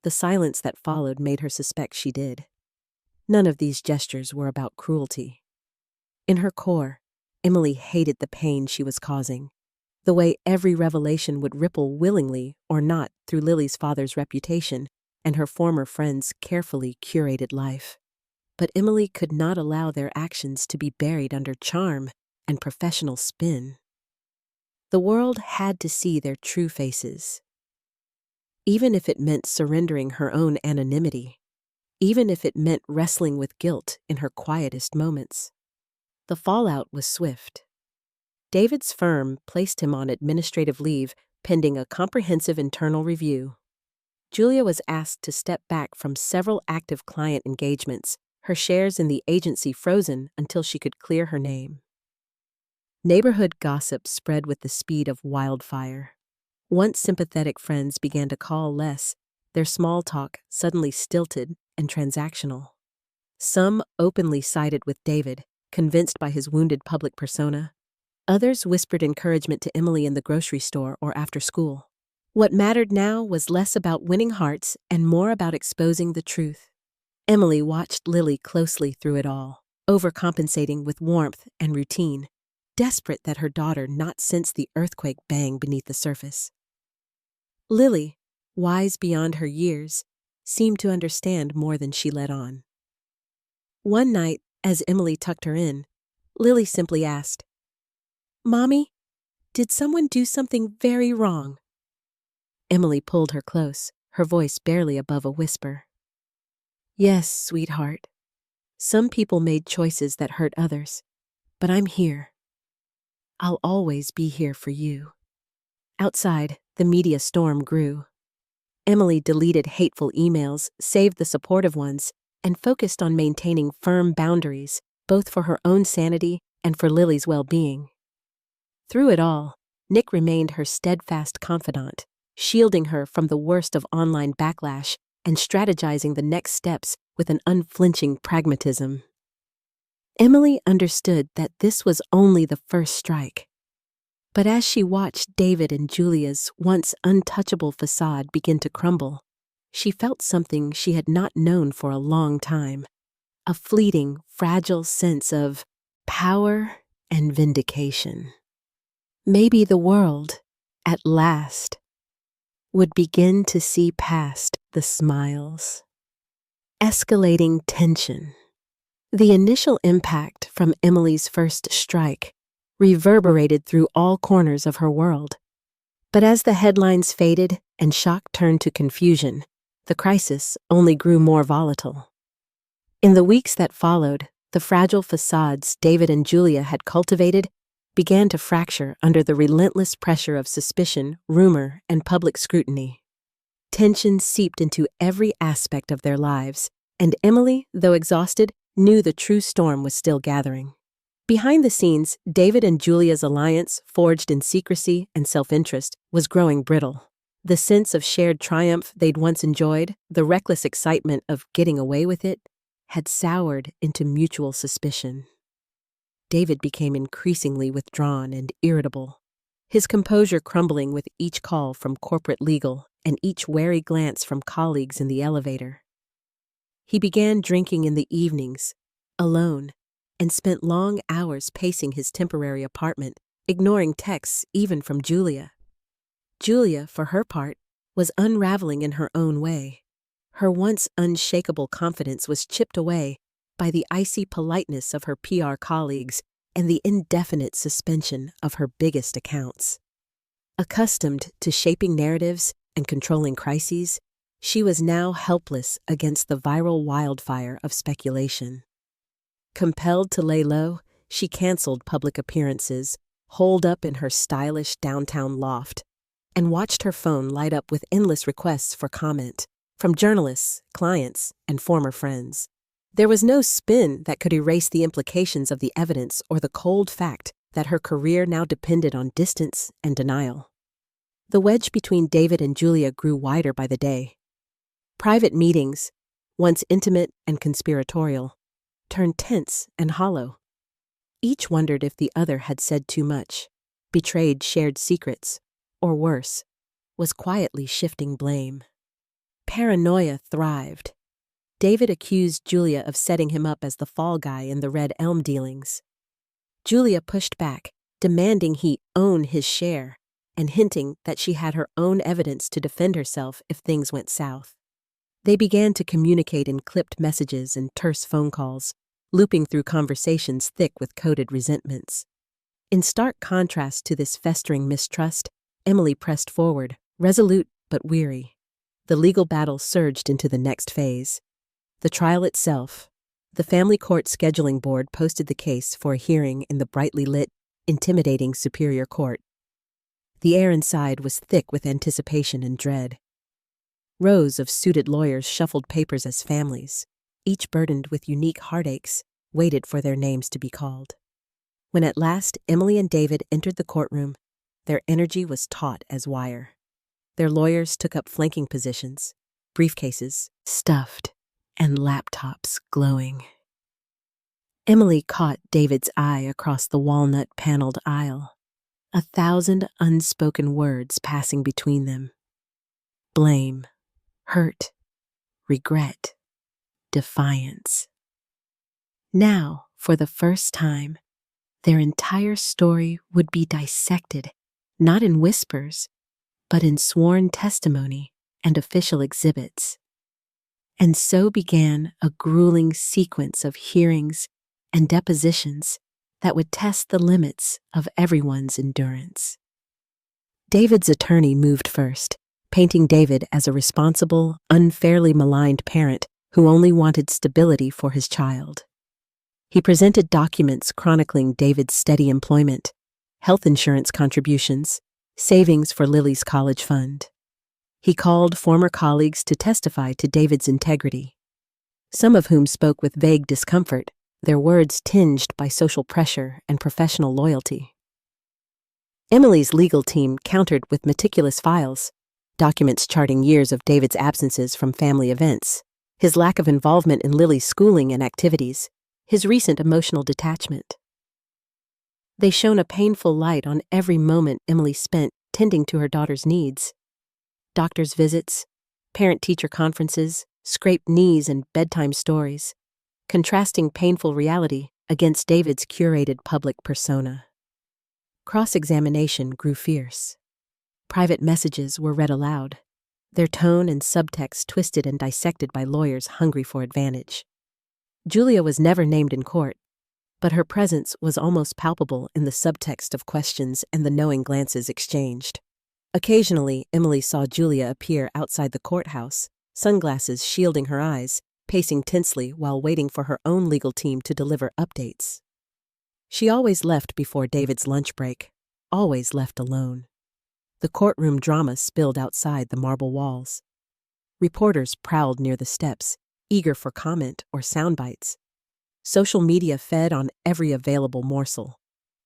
The silence that followed made her suspect she did. None of these gestures were about cruelty. In her core, Emily hated the pain she was causing, the way every revelation would ripple willingly or not through Lily's father's reputation and her former friend's carefully curated life. But Emily could not allow their actions to be buried under charm and professional spin. The world had to see their true faces. Even if it meant surrendering her own anonymity, even if it meant wrestling with guilt in her quietest moments. The fallout was swift. David's firm placed him on administrative leave pending a comprehensive internal review. Julia was asked to step back from several active client engagements, her shares in the agency frozen until she could clear her name. Neighborhood gossip spread with the speed of wildfire. Once sympathetic friends began to call less, their small talk suddenly stilted and transactional. Some openly sided with David, convinced by his wounded public persona. Others whispered encouragement to Emily in the grocery store or after school. What mattered now was less about winning hearts and more about exposing the truth. Emily watched Lily closely through it all, overcompensating with warmth and routine, desperate that her daughter not sense the earthquake bang beneath the surface. Lily, wise beyond her years, seemed to understand more than she let on. One night, as Emily tucked her in, Lily simply asked, "Mommy, did someone do something very wrong?" Emily pulled her close, her voice barely above a whisper. "Yes, sweetheart. Some people made choices that hurt others, but I'm here. I'll always be here for you." Outside, the media storm grew. Emily deleted hateful emails, saved the supportive ones, and focused on maintaining firm boundaries, both for her own sanity and for Lily's well-being. Through it all, Nick remained her steadfast confidant, shielding her from the worst of online backlash and strategizing the next steps with an unflinching pragmatism. Emily understood that this was only the first strike. But as she watched David and Julia's once untouchable facade begin to crumble, she felt something she had not known for a long time, a fleeting, fragile sense of power and vindication. Maybe the world, at last, would begin to see past the smiles. Escalating tension. The initial impact from Emily's first strike reverberated through all corners of her world. But as the headlines faded and shock turned to confusion, the crisis only grew more volatile. In the weeks that followed, the fragile facades David and Julia had cultivated began to fracture under the relentless pressure of suspicion, rumor, and public scrutiny. Tension seeped into every aspect of their lives, and Emily, though exhausted, knew the true storm was still gathering. Behind the scenes, David and Julia's alliance, forged in secrecy and self-interest, was growing brittle. The sense of shared triumph they'd once enjoyed, the reckless excitement of getting away with it, had soured into mutual suspicion. David became increasingly withdrawn and irritable, his composure crumbling with each call from corporate legal and each wary glance from colleagues in the elevator. He began drinking in the evenings, alone, and spent long hours pacing his temporary apartment, ignoring texts even from Julia. Julia, for her part, was unraveling in her own way. Her once unshakable confidence was chipped away by the icy politeness of her PR colleagues and the indefinite suspension of her biggest accounts. Accustomed to shaping narratives and controlling crises, she was now helpless against the viral wildfire of speculation. Compelled to lay low, she canceled public appearances, holed up in her stylish downtown loft, and watched her phone light up with endless requests for comment from journalists, clients, and former friends. There was no spin that could erase the implications of the evidence or the cold fact that her career now depended on distance and denial. The wedge between David and Julia grew wider by the day. Private meetings, once intimate and conspiratorial, turned tense and hollow. Each wondered if the other had said too much, betrayed shared secrets, or worse, was quietly shifting blame. Paranoia thrived. David accused Julia of setting him up as the fall guy in the Red Elm dealings. Julia pushed back, demanding he own his share, and hinting that she had her own evidence to defend herself if things went south. They began to communicate in clipped messages and terse phone calls, looping through conversations thick with coded resentments. In stark contrast to this festering mistrust, Emily pressed forward, resolute but weary. The legal battle surged into the next phase. The trial itself. The family court scheduling board posted the case for a hearing in the brightly lit, intimidating Superior Court. The air inside was thick with anticipation and dread. Rows of suited lawyers shuffled papers as families, each burdened with unique heartaches, waited for their names to be called. When at last Emily and David entered the courtroom, their energy was taut as wire. Their lawyers took up flanking positions, briefcases stuffed, and laptops glowing. Emily caught David's eye across the walnut-paneled aisle, 1,000 unspoken words passing between them. Blame, hurt, regret, defiance. Now, for the first time, their entire story would be dissected, not in whispers, but in sworn testimony and official exhibits. And so began a grueling sequence of hearings and depositions that would test the limits of everyone's endurance. David's attorney moved first, painting David as a responsible, unfairly maligned parent who only wanted stability for his child. He presented documents chronicling David's steady employment, health insurance contributions, savings for Lily's college fund. He called former colleagues to testify to David's integrity, some of whom spoke with vague discomfort, their words tinged by social pressure and professional loyalty. Emily's legal team countered with meticulous files, documents charting years of David's absences from family events, his lack of involvement in Lily's schooling and activities, his recent emotional detachment. They shone a painful light on every moment Emily spent tending to her daughter's needs. Doctor's visits, parent-teacher conferences, scraped knees and bedtime stories, contrasting painful reality against David's curated public persona. Cross-examination grew fierce. Private messages were read aloud, their tone and subtext twisted and dissected by lawyers hungry for advantage. Julia was never named in court, but her presence was almost palpable in the subtext of questions and the knowing glances exchanged. Occasionally, Emily saw Julia appear outside the courthouse, sunglasses shielding her eyes, pacing tensely while waiting for her own legal team to deliver updates. She always left before David's lunch break, always left alone. The courtroom drama spilled outside the marble walls. Reporters prowled near the steps, eager for comment or sound bites. Social media fed on every available morsel.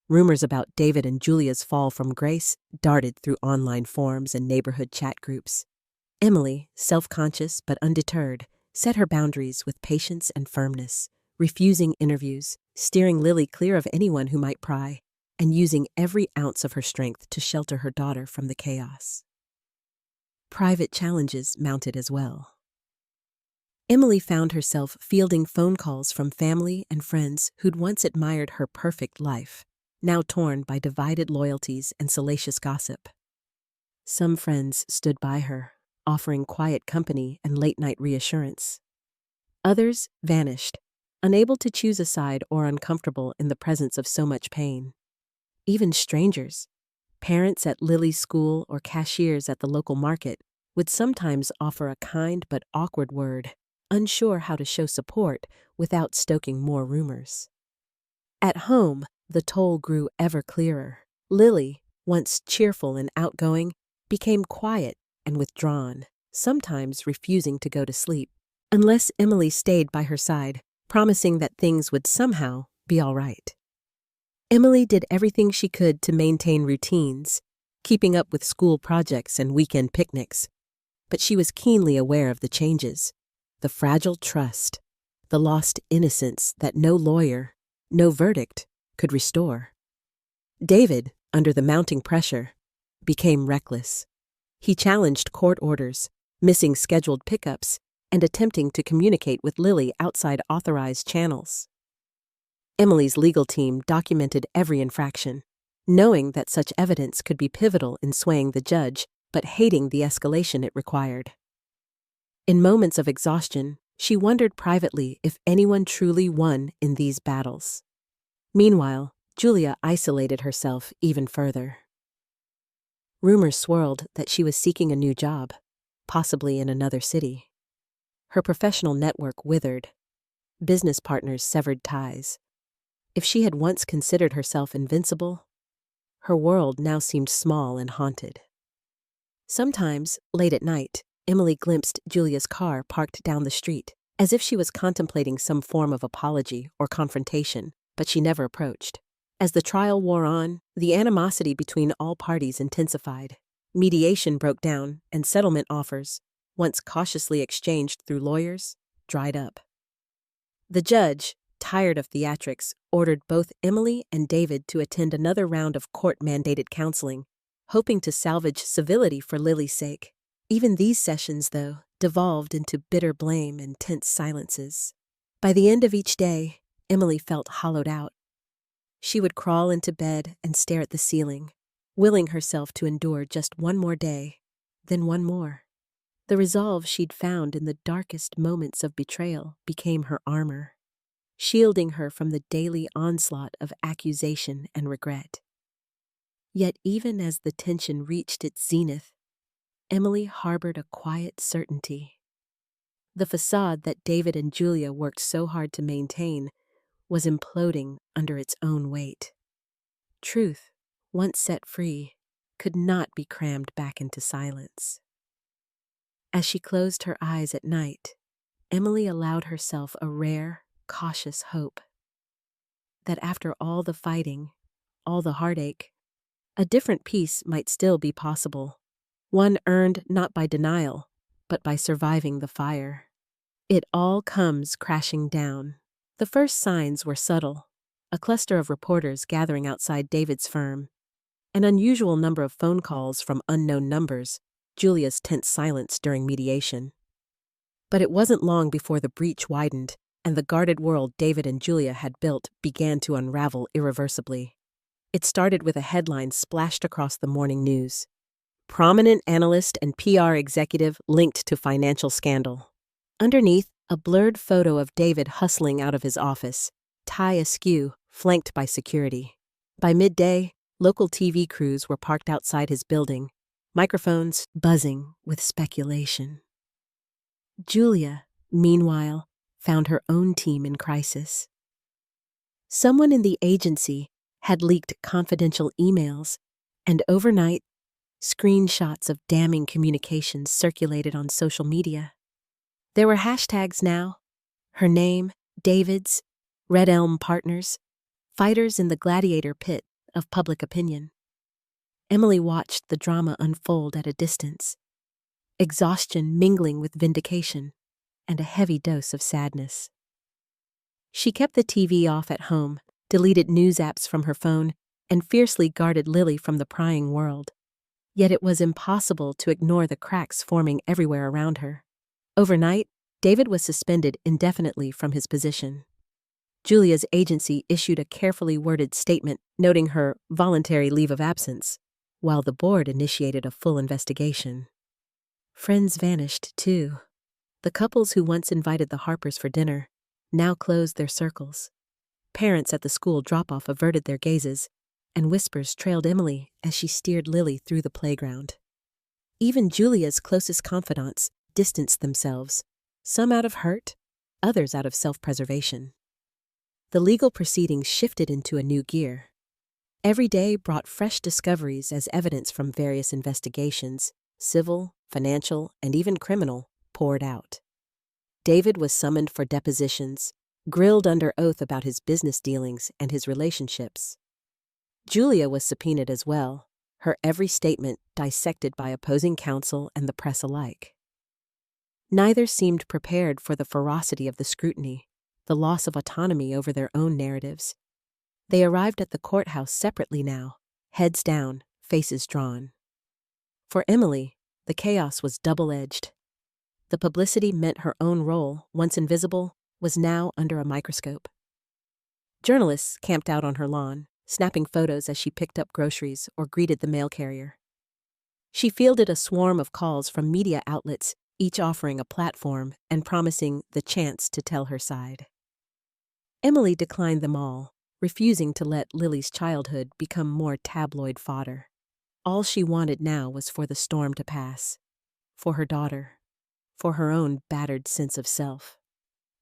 Rumors about David and Julia's fall from grace darted through online forums and neighborhood chat groups. Emily, self-conscious but undeterred, set her boundaries with patience and firmness, refusing interviews, steering Lily clear of anyone who might pry, and using every ounce of her strength to shelter her daughter from the chaos. Private challenges mounted as well. Emily found herself fielding phone calls from family and friends who'd once admired her perfect life, now torn by divided loyalties and salacious gossip. Some friends stood by her, offering quiet company and late-night reassurance. Others vanished, unable to choose a side or uncomfortable in the presence of so much pain. Even strangers, parents at Lily's school or cashiers at the local market, would sometimes offer a kind but awkward word, unsure how to show support without stoking more rumors. At home, the toll grew ever clearer. Lily, once cheerful and outgoing, became quiet and withdrawn, sometimes refusing to go to sleep, unless Emily stayed by her side, promising that things would somehow be all right. Emily did everything she could to maintain routines, keeping up with school projects and weekend picnics, but she was keenly aware of the changes, the fragile trust, the lost innocence that no lawyer, no verdict could restore. David, under the mounting pressure, became reckless. He challenged court orders, missing scheduled pickups, and attempting to communicate with Lily outside authorized channels. Emily's legal team documented every infraction, knowing that such evidence could be pivotal in swaying the judge, but hating the escalation it required. In moments of exhaustion, she wondered privately if anyone truly won in these battles. Meanwhile, Julia isolated herself even further. Rumors swirled that she was seeking a new job, possibly in another city. Her professional network withered. Business partners severed ties. If she had once considered herself invincible, her world now seemed small and haunted. Sometimes, late at night, Emily glimpsed Julia's car parked down the street, as if she was contemplating some form of apology or confrontation, but she never approached. As the trial wore on, the animosity between all parties intensified. Mediation broke down, and settlement offers, once cautiously exchanged through lawyers, dried up. The judge, tired of theatrics, ordered both Emily and David to attend another round of court-mandated counseling, hoping to salvage civility for Lily's sake. Even these sessions, though, devolved into bitter blame and tense silences. By the end of each day, Emily felt hollowed out. She would crawl into bed and stare at the ceiling, willing herself to endure just one more day, then one more. The resolve she'd found in the darkest moments of betrayal became her armor, shielding her from the daily onslaught of accusation and regret. Yet even as the tension reached its zenith, Emily harbored a quiet certainty. The facade that David and Julia worked so hard to maintain was imploding under its own weight. Truth, once set free, could not be crammed back into silence. As she closed her eyes at night, Emily allowed herself a rare, cautious hope that after all the fighting, all the heartache, a different peace might still be possible, one earned not by denial, but by surviving the fire. It all comes crashing down. The first signs were subtle: a cluster of reporters gathering outside David's firm, an unusual number of phone calls from unknown numbers, Julia's tense silence during mediation. But it wasn't long before the breach widened, and the guarded world David and Julia had built began to unravel irreversibly. It started with a headline splashed across the morning news: prominent analyst and PR executive linked to financial scandal. Underneath, a blurred photo of David hustling out of his office, tie askew, flanked by security. By midday, local TV crews were parked outside his building, microphones buzzing with speculation. Julia, meanwhile, found her own team in crisis. Someone in the agency had leaked confidential emails, and overnight, screenshots of damning communications circulated on social media. There were hashtags now: her name, David's, Red Elm partners, fighters in the gladiator pit of public opinion. Emily watched the drama unfold at a distance, exhaustion mingling with vindication and a heavy dose of sadness. She kept the TV off at home, deleted news apps from her phone, and fiercely guarded Lily from the prying world. Yet it was impossible to ignore the cracks forming everywhere around her. Overnight, David was suspended indefinitely from his position. Julia's agency issued a carefully worded statement noting her voluntary leave of absence, while the board initiated a full investigation. Friends vanished, too. The couples who once invited the Harpers for dinner now closed their circles. Parents at the school drop-off averted their gazes, and whispers trailed Emily as she steered Lily through the playground. Even Julia's closest confidants distanced themselves, some out of hurt, others out of self-preservation. The legal proceedings shifted into a new gear. Every day brought fresh discoveries as evidence from various investigations, civil, financial, and even criminal, poured out. David was summoned for depositions, grilled under oath about his business dealings and his relationships. Julia was subpoenaed as well, her every statement dissected by opposing counsel and the press alike. Neither seemed prepared for the ferocity of the scrutiny, the loss of autonomy over their own narratives. They arrived at the courthouse separately now, heads down, faces drawn. For Emily, the chaos was double-edged. The publicity meant her own role, once invisible, was now under a microscope. Journalists camped out on her lawn, snapping photos as she picked up groceries or greeted the mail carrier. She fielded a swarm of calls from media outlets, each offering a platform and promising the chance to tell her side. Emily declined them all, refusing to let Lily's childhood become more tabloid fodder. All she wanted now was for the storm to pass, for her daughter, for her own battered sense of self.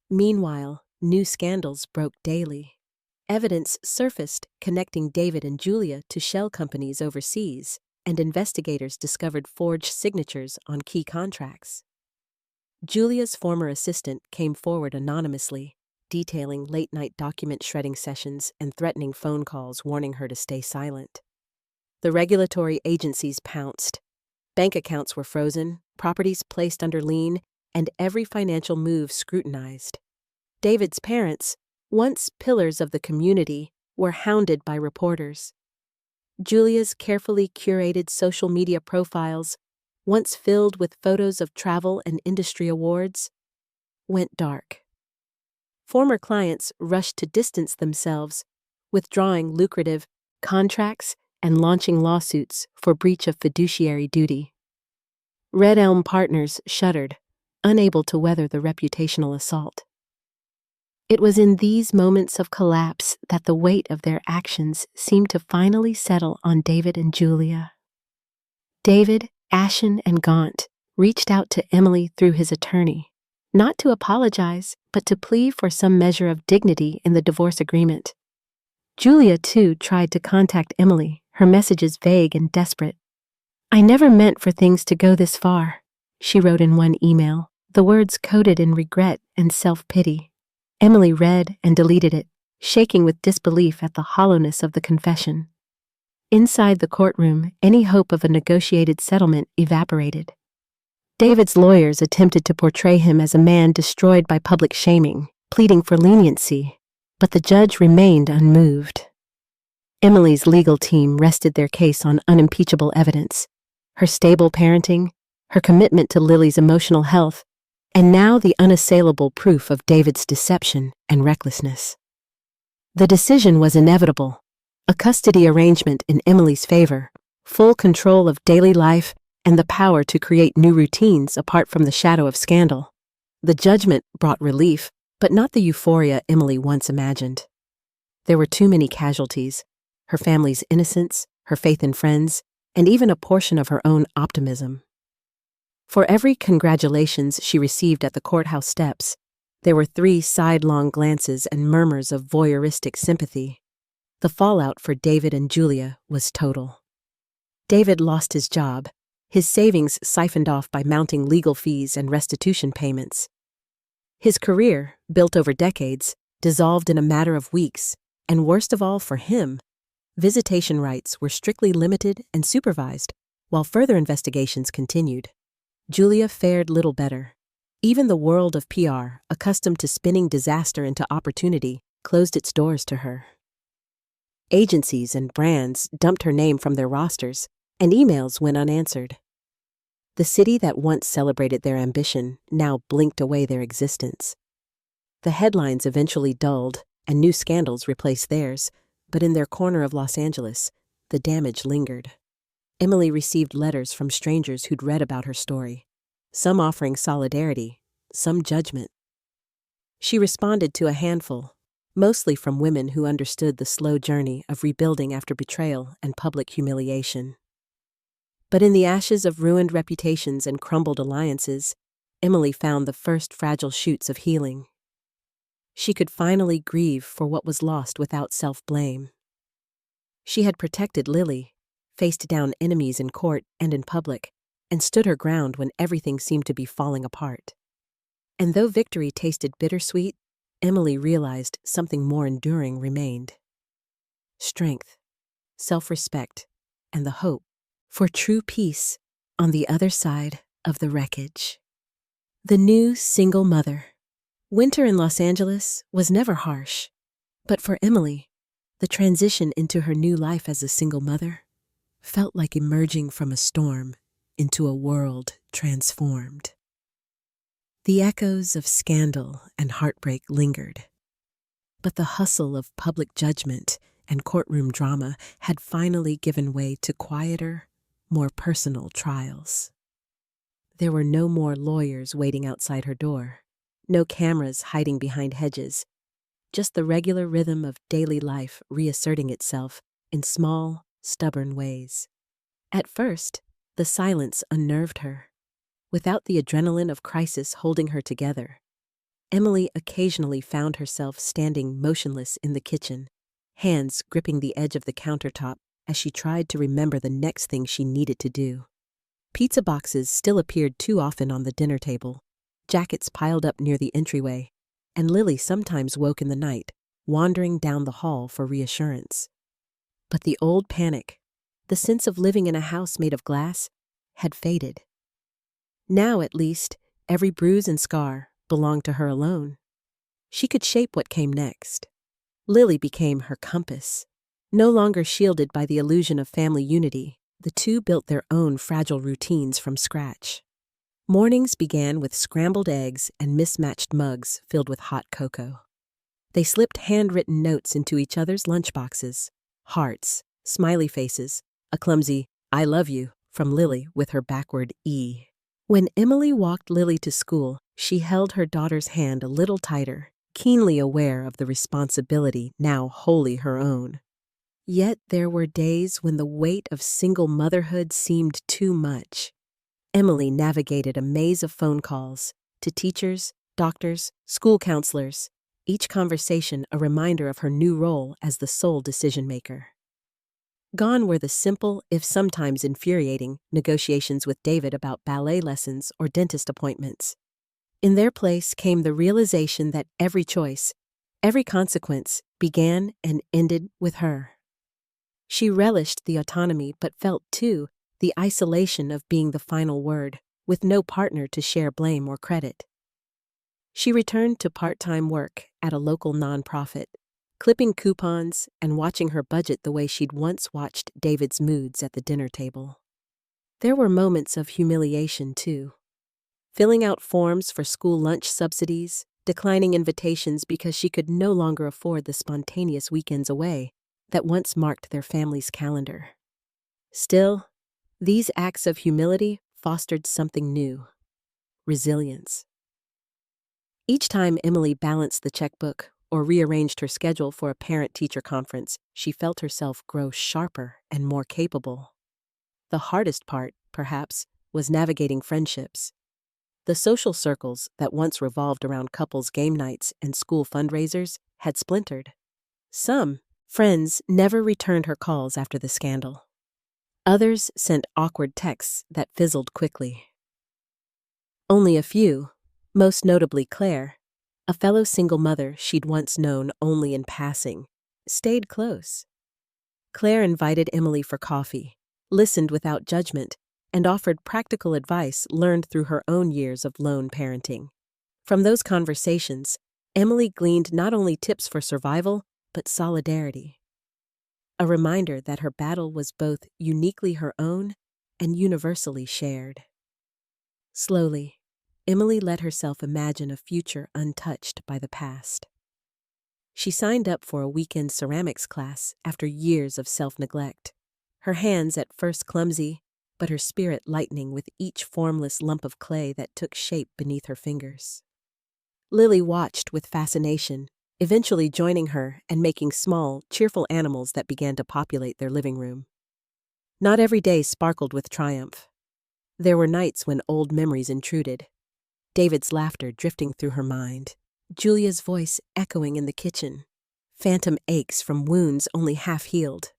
Meanwhile, new scandals broke daily. Evidence surfaced connecting David and Julia to shell companies overseas, and investigators discovered forged signatures on key contracts. Julia's former assistant came forward anonymously, detailing late-night document shredding sessions and threatening phone calls warning her to stay silent. The regulatory agencies pounced. Bank accounts were frozen, properties placed under lien, and every financial move scrutinized. David's parents, once pillars of the community, were hounded by reporters. Julia's carefully curated social media profiles, once filled with photos of travel and industry awards, went dark. Former clients rushed to distance themselves, withdrawing lucrative contracts and launching lawsuits for breach of fiduciary duty. Red Elm partners shuddered, unable to weather the reputational assault. It was in these moments of collapse that the weight of their actions seemed to finally settle on David and Julia. David, ashen and gaunt, reached out to Emily through his attorney, not to apologize, but to plead for some measure of dignity in the divorce agreement. Julia, too, tried to contact Emily, her messages vague and desperate. "I never meant for things to go this far," she wrote in one email, the words coded in regret and self-pity. Emily read and deleted it, shaking with disbelief at the hollowness of the confession. Inside the courtroom, any hope of a negotiated settlement evaporated. David's lawyers attempted to portray him as a man destroyed by public shaming, pleading for leniency, but the judge remained unmoved. Emily's legal team rested their case on unimpeachable evidence: her stable parenting, her commitment to Lily's emotional health, and now the unassailable proof of David's deception and recklessness. The decision was inevitable: a custody arrangement in Emily's favor, full control of daily life, and the power to create new routines apart from the shadow of scandal. The judgment brought relief, but not the euphoria Emily once imagined. There were too many casualties: her family's innocence, her faith in friends, and even a portion of her own optimism. For every congratulations she received at the courthouse steps, there were 3 sidelong glances and murmurs of voyeuristic sympathy. The fallout for David and Julia was total. David lost his job, his savings siphoned off by mounting legal fees and restitution payments. His career, built over decades, dissolved in a matter of weeks, and worst of all for him, visitation rights were strictly limited and supervised, while further investigations continued. Julia fared little better. Even the world of PR, accustomed to spinning disaster into opportunity, closed its doors to her. Agencies and brands dumped her name from their rosters, and emails went unanswered. The city that once celebrated their ambition now blinked away their existence. The headlines eventually dulled, and new scandals replaced theirs, but in their corner of Los Angeles, the damage lingered. Emily received letters from strangers who'd read about her story, some offering solidarity, some judgment. She responded to a handful, mostly from women who understood the slow journey of rebuilding after betrayal and public humiliation. But in the ashes of ruined reputations and crumbled alliances, Emily found the first fragile shoots of healing. She could finally grieve for what was lost without self-blame. She had protected Lily, faced down enemies in court and in public, and stood her ground when everything seemed to be falling apart. And though victory tasted bittersweet, Emily realized something more enduring remained: strength, self-respect, and the hope for true peace on the other side of the wreckage. The new single mother. Winter in Los Angeles was never harsh, but for Emily, the transition into her new life as a single mother felt like emerging from a storm into a world transformed. The echoes of scandal and heartbreak lingered, but the hustle of public judgment and courtroom drama had finally given way to quieter, more personal trials. There were no more lawyers waiting outside her door, no cameras hiding behind hedges, just the regular rhythm of daily life reasserting itself in small, stubborn ways. At first, the silence unnerved her. Without the adrenaline of crisis holding her together, Emily occasionally found herself standing motionless in the kitchen, hands gripping the edge of the countertop as she tried to remember the next thing she needed to do. Pizza boxes still appeared too often on the dinner table, jackets piled up near the entryway, and Lily sometimes woke in the night, wandering down the hall for reassurance. But the old panic, the sense of living in a house made of glass, had faded. Now, at least, every bruise and scar belonged to her alone. She could shape what came next. Lily became her compass. No longer shielded by the illusion of family unity, the two built their own fragile routines from scratch. Mornings began with scrambled eggs and mismatched mugs filled with hot cocoa. They slipped handwritten notes into each other's lunchboxes: hearts, smiley faces, a clumsy "I love you" from Lily with her backward E. When Emily walked Lily to school, she held her daughter's hand a little tighter, keenly aware of the responsibility now wholly her own. Yet there were days when the weight of single motherhood seemed too much. Emily navigated a maze of phone calls to teachers, doctors, school counselors, each conversation a reminder of her new role as the sole decision-maker. Gone were the simple, if sometimes infuriating, negotiations with David about ballet lessons or dentist appointments. In their place came the realization that every choice, every consequence, began and ended with her. She relished the autonomy but felt, too, the isolation of being the final word, with no partner to share blame or credit. She returned to part-time work at a local nonprofit, clipping coupons and watching her budget the way she'd once watched David's moods at the dinner table. There were moments of humiliation, too. Filling out forms for school lunch subsidies, declining invitations because she could no longer afford the spontaneous weekends away that once marked their family's calendar. Still, these acts of humility fostered something new: resilience. Each time Emily balanced the checkbook or rearranged her schedule for a parent-teacher conference, she felt herself grow sharper and more capable. The hardest part, perhaps, was navigating friendships. The social circles that once revolved around couples' game nights and school fundraisers had splintered. Some friends never returned her calls after the scandal. Others sent awkward texts that fizzled quickly. Only a few, most notably Claire, a fellow single mother she'd once known only in passing, stayed close. Claire invited Emily for coffee, listened without judgment, and offered practical advice learned through her own years of lone parenting. From those conversations, Emily gleaned not only tips for survival, but solidarity. A reminder that her battle was both uniquely her own and universally shared. Slowly, Emily let herself imagine a future untouched by the past. She signed up for a weekend ceramics class after years of self-neglect, her hands at first clumsy, but her spirit lightening with each formless lump of clay that took shape beneath her fingers. Lily watched with fascination, eventually joining her and making small, cheerful animals that began to populate their living room. Not every day sparkled with triumph. There were nights when old memories intruded, David's laughter drifting through her mind, Julia's voice echoing in the kitchen, phantom aches from wounds only half healed.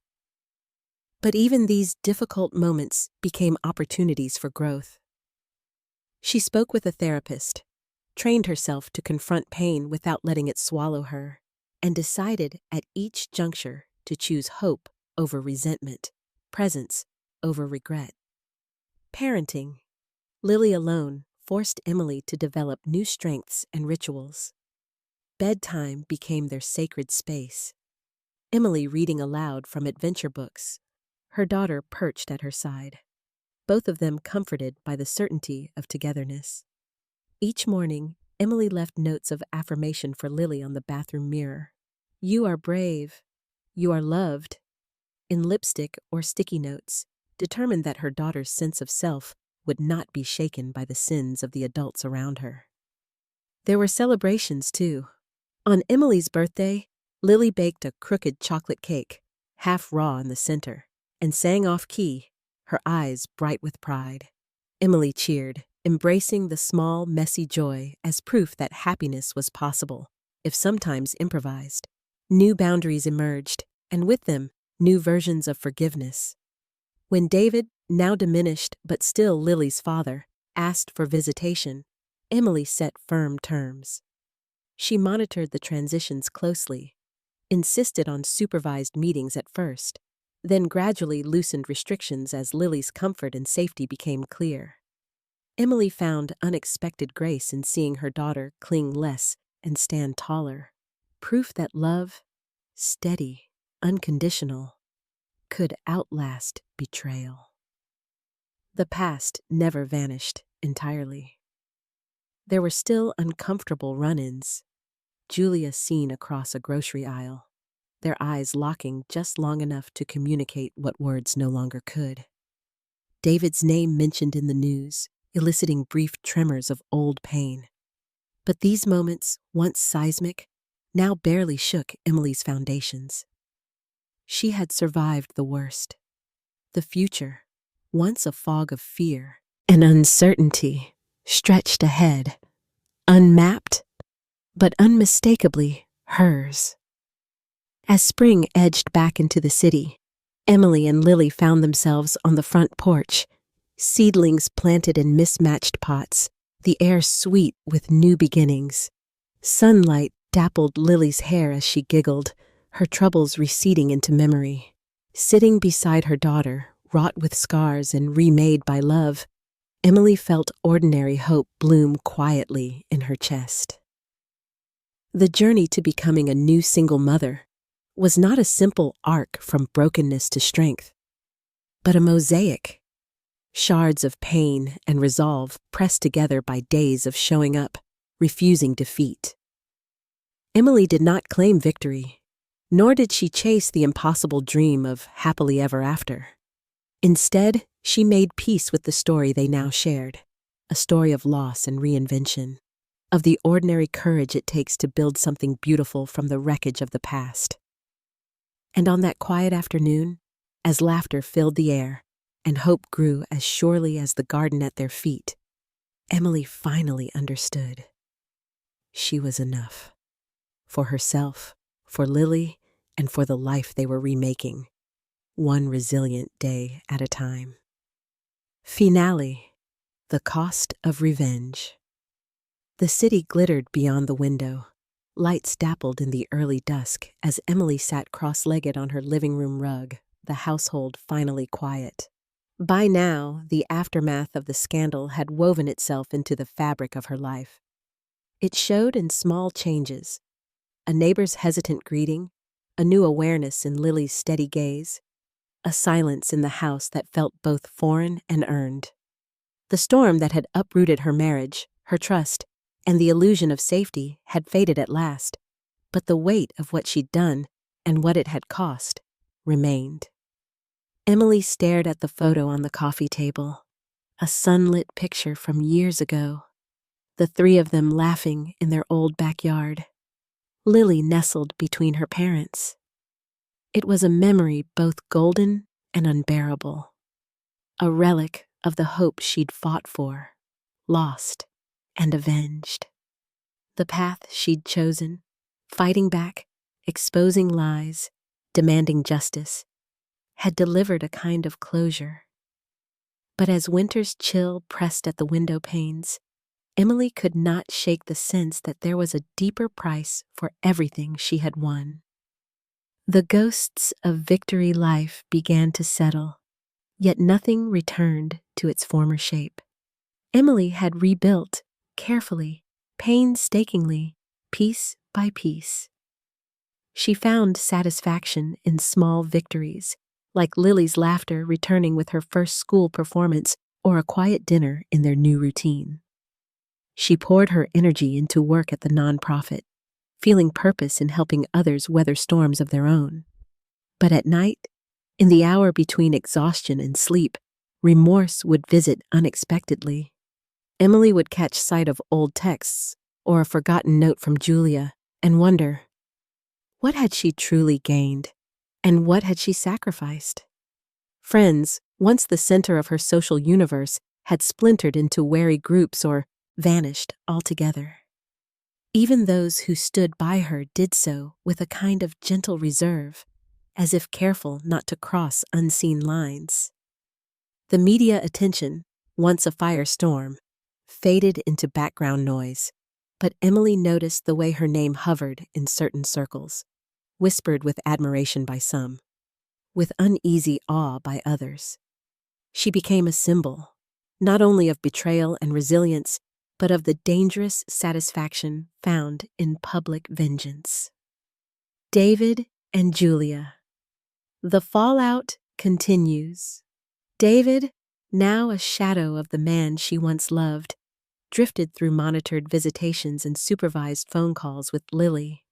But even these difficult moments became opportunities for growth. She spoke with a therapist, trained herself to confront pain without letting it swallow her, and decided at each juncture to choose hope over resentment, presence over regret. Parenting, Lily alone, forced Emily to develop new strengths and rituals. Bedtime became their sacred space. Emily reading aloud from adventure books, her daughter perched at her side, both of them comforted by the certainty of togetherness. Each morning, Emily left notes of affirmation for Lily on the bathroom mirror. "You are brave. You are loved," in lipstick or sticky notes, determined that her daughter's sense of self would not be shaken by the sins of the adults around her. There were celebrations, too. On Emily's birthday, Lily baked a crooked chocolate cake, half raw in the center, and sang off-key, her eyes bright with pride. Emily cheered, embracing the small, messy joy as proof that happiness was possible, if sometimes improvised. New boundaries emerged, and with them, new versions of forgiveness. When David, now diminished but still Lily's father, asked for visitation, Emily set firm terms. She monitored the transitions closely, insisted on supervised meetings at first, then gradually loosened restrictions as Lily's comfort and safety became clear. Emily found unexpected grace in seeing her daughter cling less and stand taller, proof that love, steady, unconditional, could outlast betrayal. The past never vanished entirely. There were still uncomfortable run-ins. Julia seen across a grocery aisle, their eyes locking just long enough to communicate what words no longer could. David's name mentioned in the news, eliciting brief tremors of old pain. But these moments, once seismic, now barely shook Emily's foundations. She had survived the worst. The future, once a fog of fear and uncertainty, stretched ahead, unmapped, but unmistakably hers. As spring edged back into the city, Emily and Lily found themselves on the front porch, seedlings planted in mismatched pots, the air sweet with new beginnings. Sunlight dappled Lily's hair as she giggled, her troubles receding into memory. Sitting beside her daughter, wrought with scars and remade by love, Emily felt ordinary hope bloom quietly in her chest. The journey to becoming a new single mother was not a simple arc from brokenness to strength, but a mosaic, shards of pain and resolve pressed together by days of showing up, refusing defeat. Emily did not claim victory, nor did she chase the impossible dream of happily ever after. Instead, she made peace with the story they now shared, a story of loss and reinvention, of the ordinary courage it takes to build something beautiful from the wreckage of the past. And on that quiet afternoon, as laughter filled the air and hope grew as surely as the garden at their feet, Emily finally understood. She was enough. For herself, for Lily, and for the life they were remaking, one resilient day at a time. Finale: The Cost of Revenge. The city glittered beyond the window. Lights dappled in the early dusk as Emily sat cross-legged on her living room rug, the household finally quiet. By now, the aftermath of the scandal had woven itself into the fabric of her life. It showed in small changes: a neighbor's hesitant greeting, a new awareness in Lily's steady gaze, a silence in the house that felt both foreign and earned. The storm that had uprooted her marriage, her trust, and the illusion of safety had faded at last, but the weight of what she'd done and what it had cost remained. Emily stared at the photo on the coffee table, a sunlit picture from years ago, the three of them laughing in their old backyard, Lily nestled between her parents. It was a memory both golden and unbearable, a relic of the hope she'd fought for, lost, and avenged. The path she'd chosen, fighting back, exposing lies, demanding justice, had delivered a kind of closure. But as winter's chill pressed at the window panes, Emily could not shake the sense that there was a deeper price for everything she had won. The ghosts of victory life began to settle, yet nothing returned to its former shape. Emily had rebuilt, carefully, painstakingly, piece by piece. She found satisfaction in small victories, like Lily's laughter returning with her first school performance or a quiet dinner in their new routine. She poured her energy into work at the nonprofit, feeling purpose in helping others weather storms of their own. But at night, in the hour between exhaustion and sleep, remorse would visit unexpectedly. Emily would catch sight of old texts or a forgotten note from Julia and wonder, what had she truly gained, and what had she sacrificed? Friends, once the center of her social universe, had splintered into wary groups or vanished altogether. Even those who stood by her did so with a kind of gentle reserve, as if careful not to cross unseen lines. The media attention, once a firestorm, faded into background noise, but Emily noticed the way her name hovered in certain circles, whispered with admiration by some, with uneasy awe by others. She became a symbol, not only of betrayal and resilience, but of the dangerous satisfaction found in public vengeance. David and Julia. The fallout continues. David, now a shadow of the man she once loved, drifted through monitored visitations and supervised phone calls with Lily.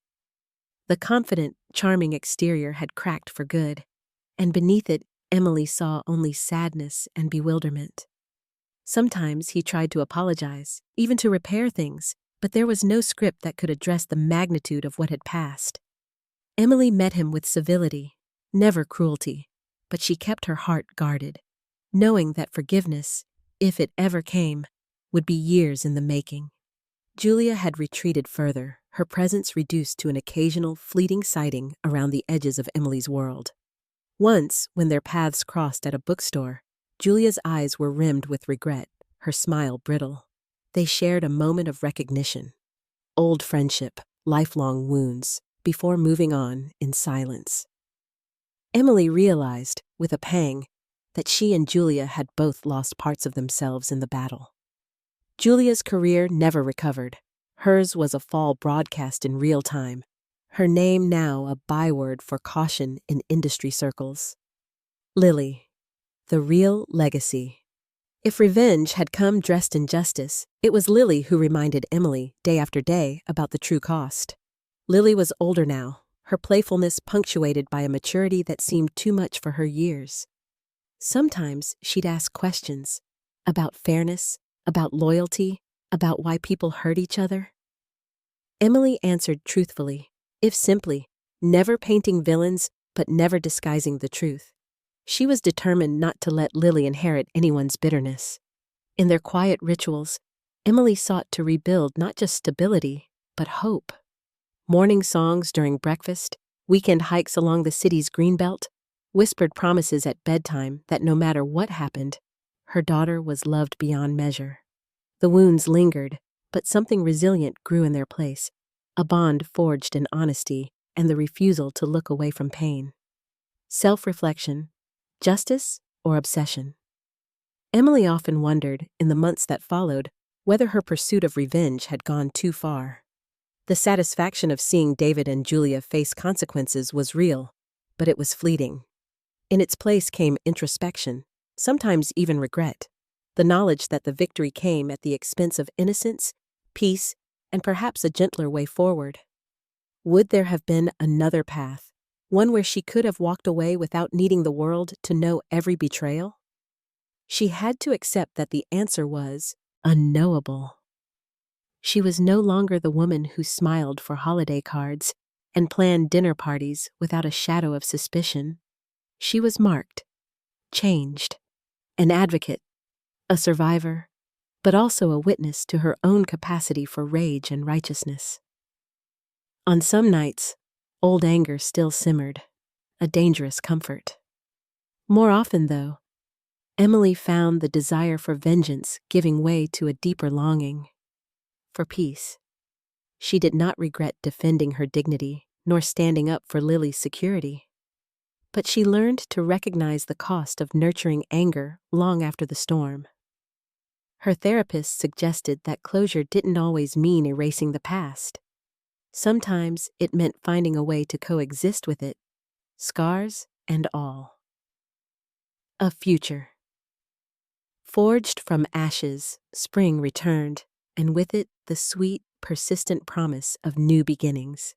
The confident, charming exterior had cracked for good, and beneath it, Emily saw only sadness and bewilderment. Sometimes he tried to apologize, even to repair things, but there was no script that could address the magnitude of what had passed. Emily met him with civility, never cruelty, but she kept her heart guarded, knowing that forgiveness, if it ever came, would be years in the making. Julia had retreated further, her presence reduced to an occasional fleeting sighting around the edges of Emily's world. Once, when their paths crossed at a bookstore, Julia's eyes were rimmed with regret, her smile brittle. They shared a moment of recognition, old friendship, lifelong wounds, before moving on in silence. Emily realized, with a pang, that she and Julia had both lost parts of themselves in the battle. Julia's career never recovered. Hers was a fall broadcast in real time, her name now a byword for caution in industry circles. Lily. The real legacy. If revenge had come dressed in justice, it was Lily who reminded Emily, day after day, about the true cost. Lily was older now, her playfulness punctuated by a maturity that seemed too much for her years. Sometimes she'd ask questions about fairness, about loyalty, about why people hurt each other. Emily answered truthfully, if simply, never painting villains but never disguising the truth. She was determined not to let Lily inherit anyone's bitterness. In their quiet rituals, Emily sought to rebuild not just stability, but hope. Morning songs during breakfast, weekend hikes along the city's greenbelt, whispered promises at bedtime that no matter what happened, her daughter was loved beyond measure. The wounds lingered, but something resilient grew in their place, a bond forged in honesty and the refusal to look away from pain. Self-reflection, justice or obsession? Emily often wondered, in the months that followed, whether her pursuit of revenge had gone too far. The satisfaction of seeing David and Julia face consequences was real, but it was fleeting. In its place came introspection, sometimes even regret, the knowledge that the victory came at the expense of innocence, peace, and perhaps a gentler way forward. Would there have been another path, one where she could have walked away without needing the world to know every betrayal? She had to accept that the answer was unknowable. She was no longer the woman who smiled for holiday cards and planned dinner parties without a shadow of suspicion. She was marked, changed, an advocate, a survivor, but also a witness to her own capacity for rage and righteousness. On some nights, old anger still simmered, a dangerous comfort. More often, though, Emily found the desire for vengeance giving way to a deeper longing for peace. She did not regret defending her dignity nor standing up for Lily's security. But she learned to recognize the cost of nurturing anger long after the storm. Her therapist suggested that closure didn't always mean erasing the past. Sometimes it meant finding a way to coexist with it, scars and all. A future. Forged from ashes, spring returned, and with it the sweet, persistent promise of new beginnings.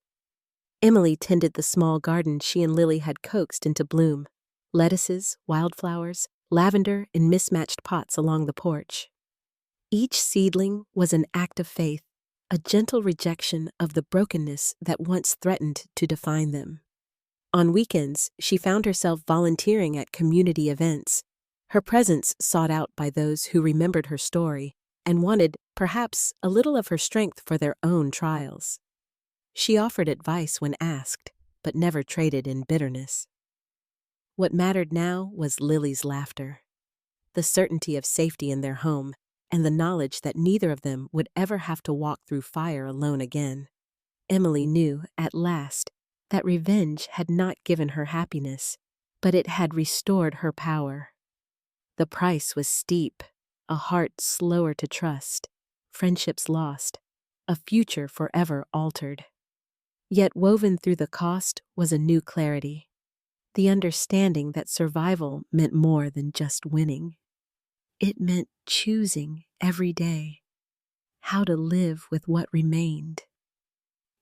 Emily tended the small garden she and Lily had coaxed into bloom, lettuces, wildflowers, lavender in mismatched pots along the porch. Each seedling was an act of faith, a gentle rejection of the brokenness that once threatened to define them. On weekends, she found herself volunteering at community events, her presence sought out by those who remembered her story and wanted, perhaps, a little of her strength for their own trials. She offered advice when asked, but never traded in bitterness. What mattered now was Lily's laughter, the certainty of safety in their home, and the knowledge that neither of them would ever have to walk through fire alone again. Emily knew, at last, that revenge had not given her happiness, but it had restored her power. The price was steep, a heart slower to trust, friendships lost, a future forever altered. Yet woven through the cost was a new clarity, the understanding that survival meant more than just winning. It meant choosing every day how to live with what remained.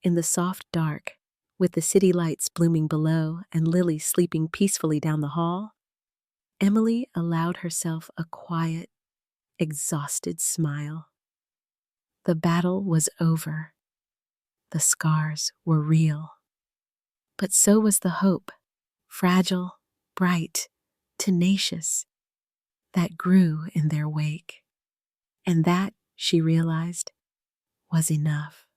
In the soft dark, with the city lights blooming below and Lily sleeping peacefully down the hall, Emily allowed herself a quiet, exhausted smile. The battle was over. The scars were real. But so was the hope, fragile, bright, tenacious, that grew in their wake. And that, she realized, was enough.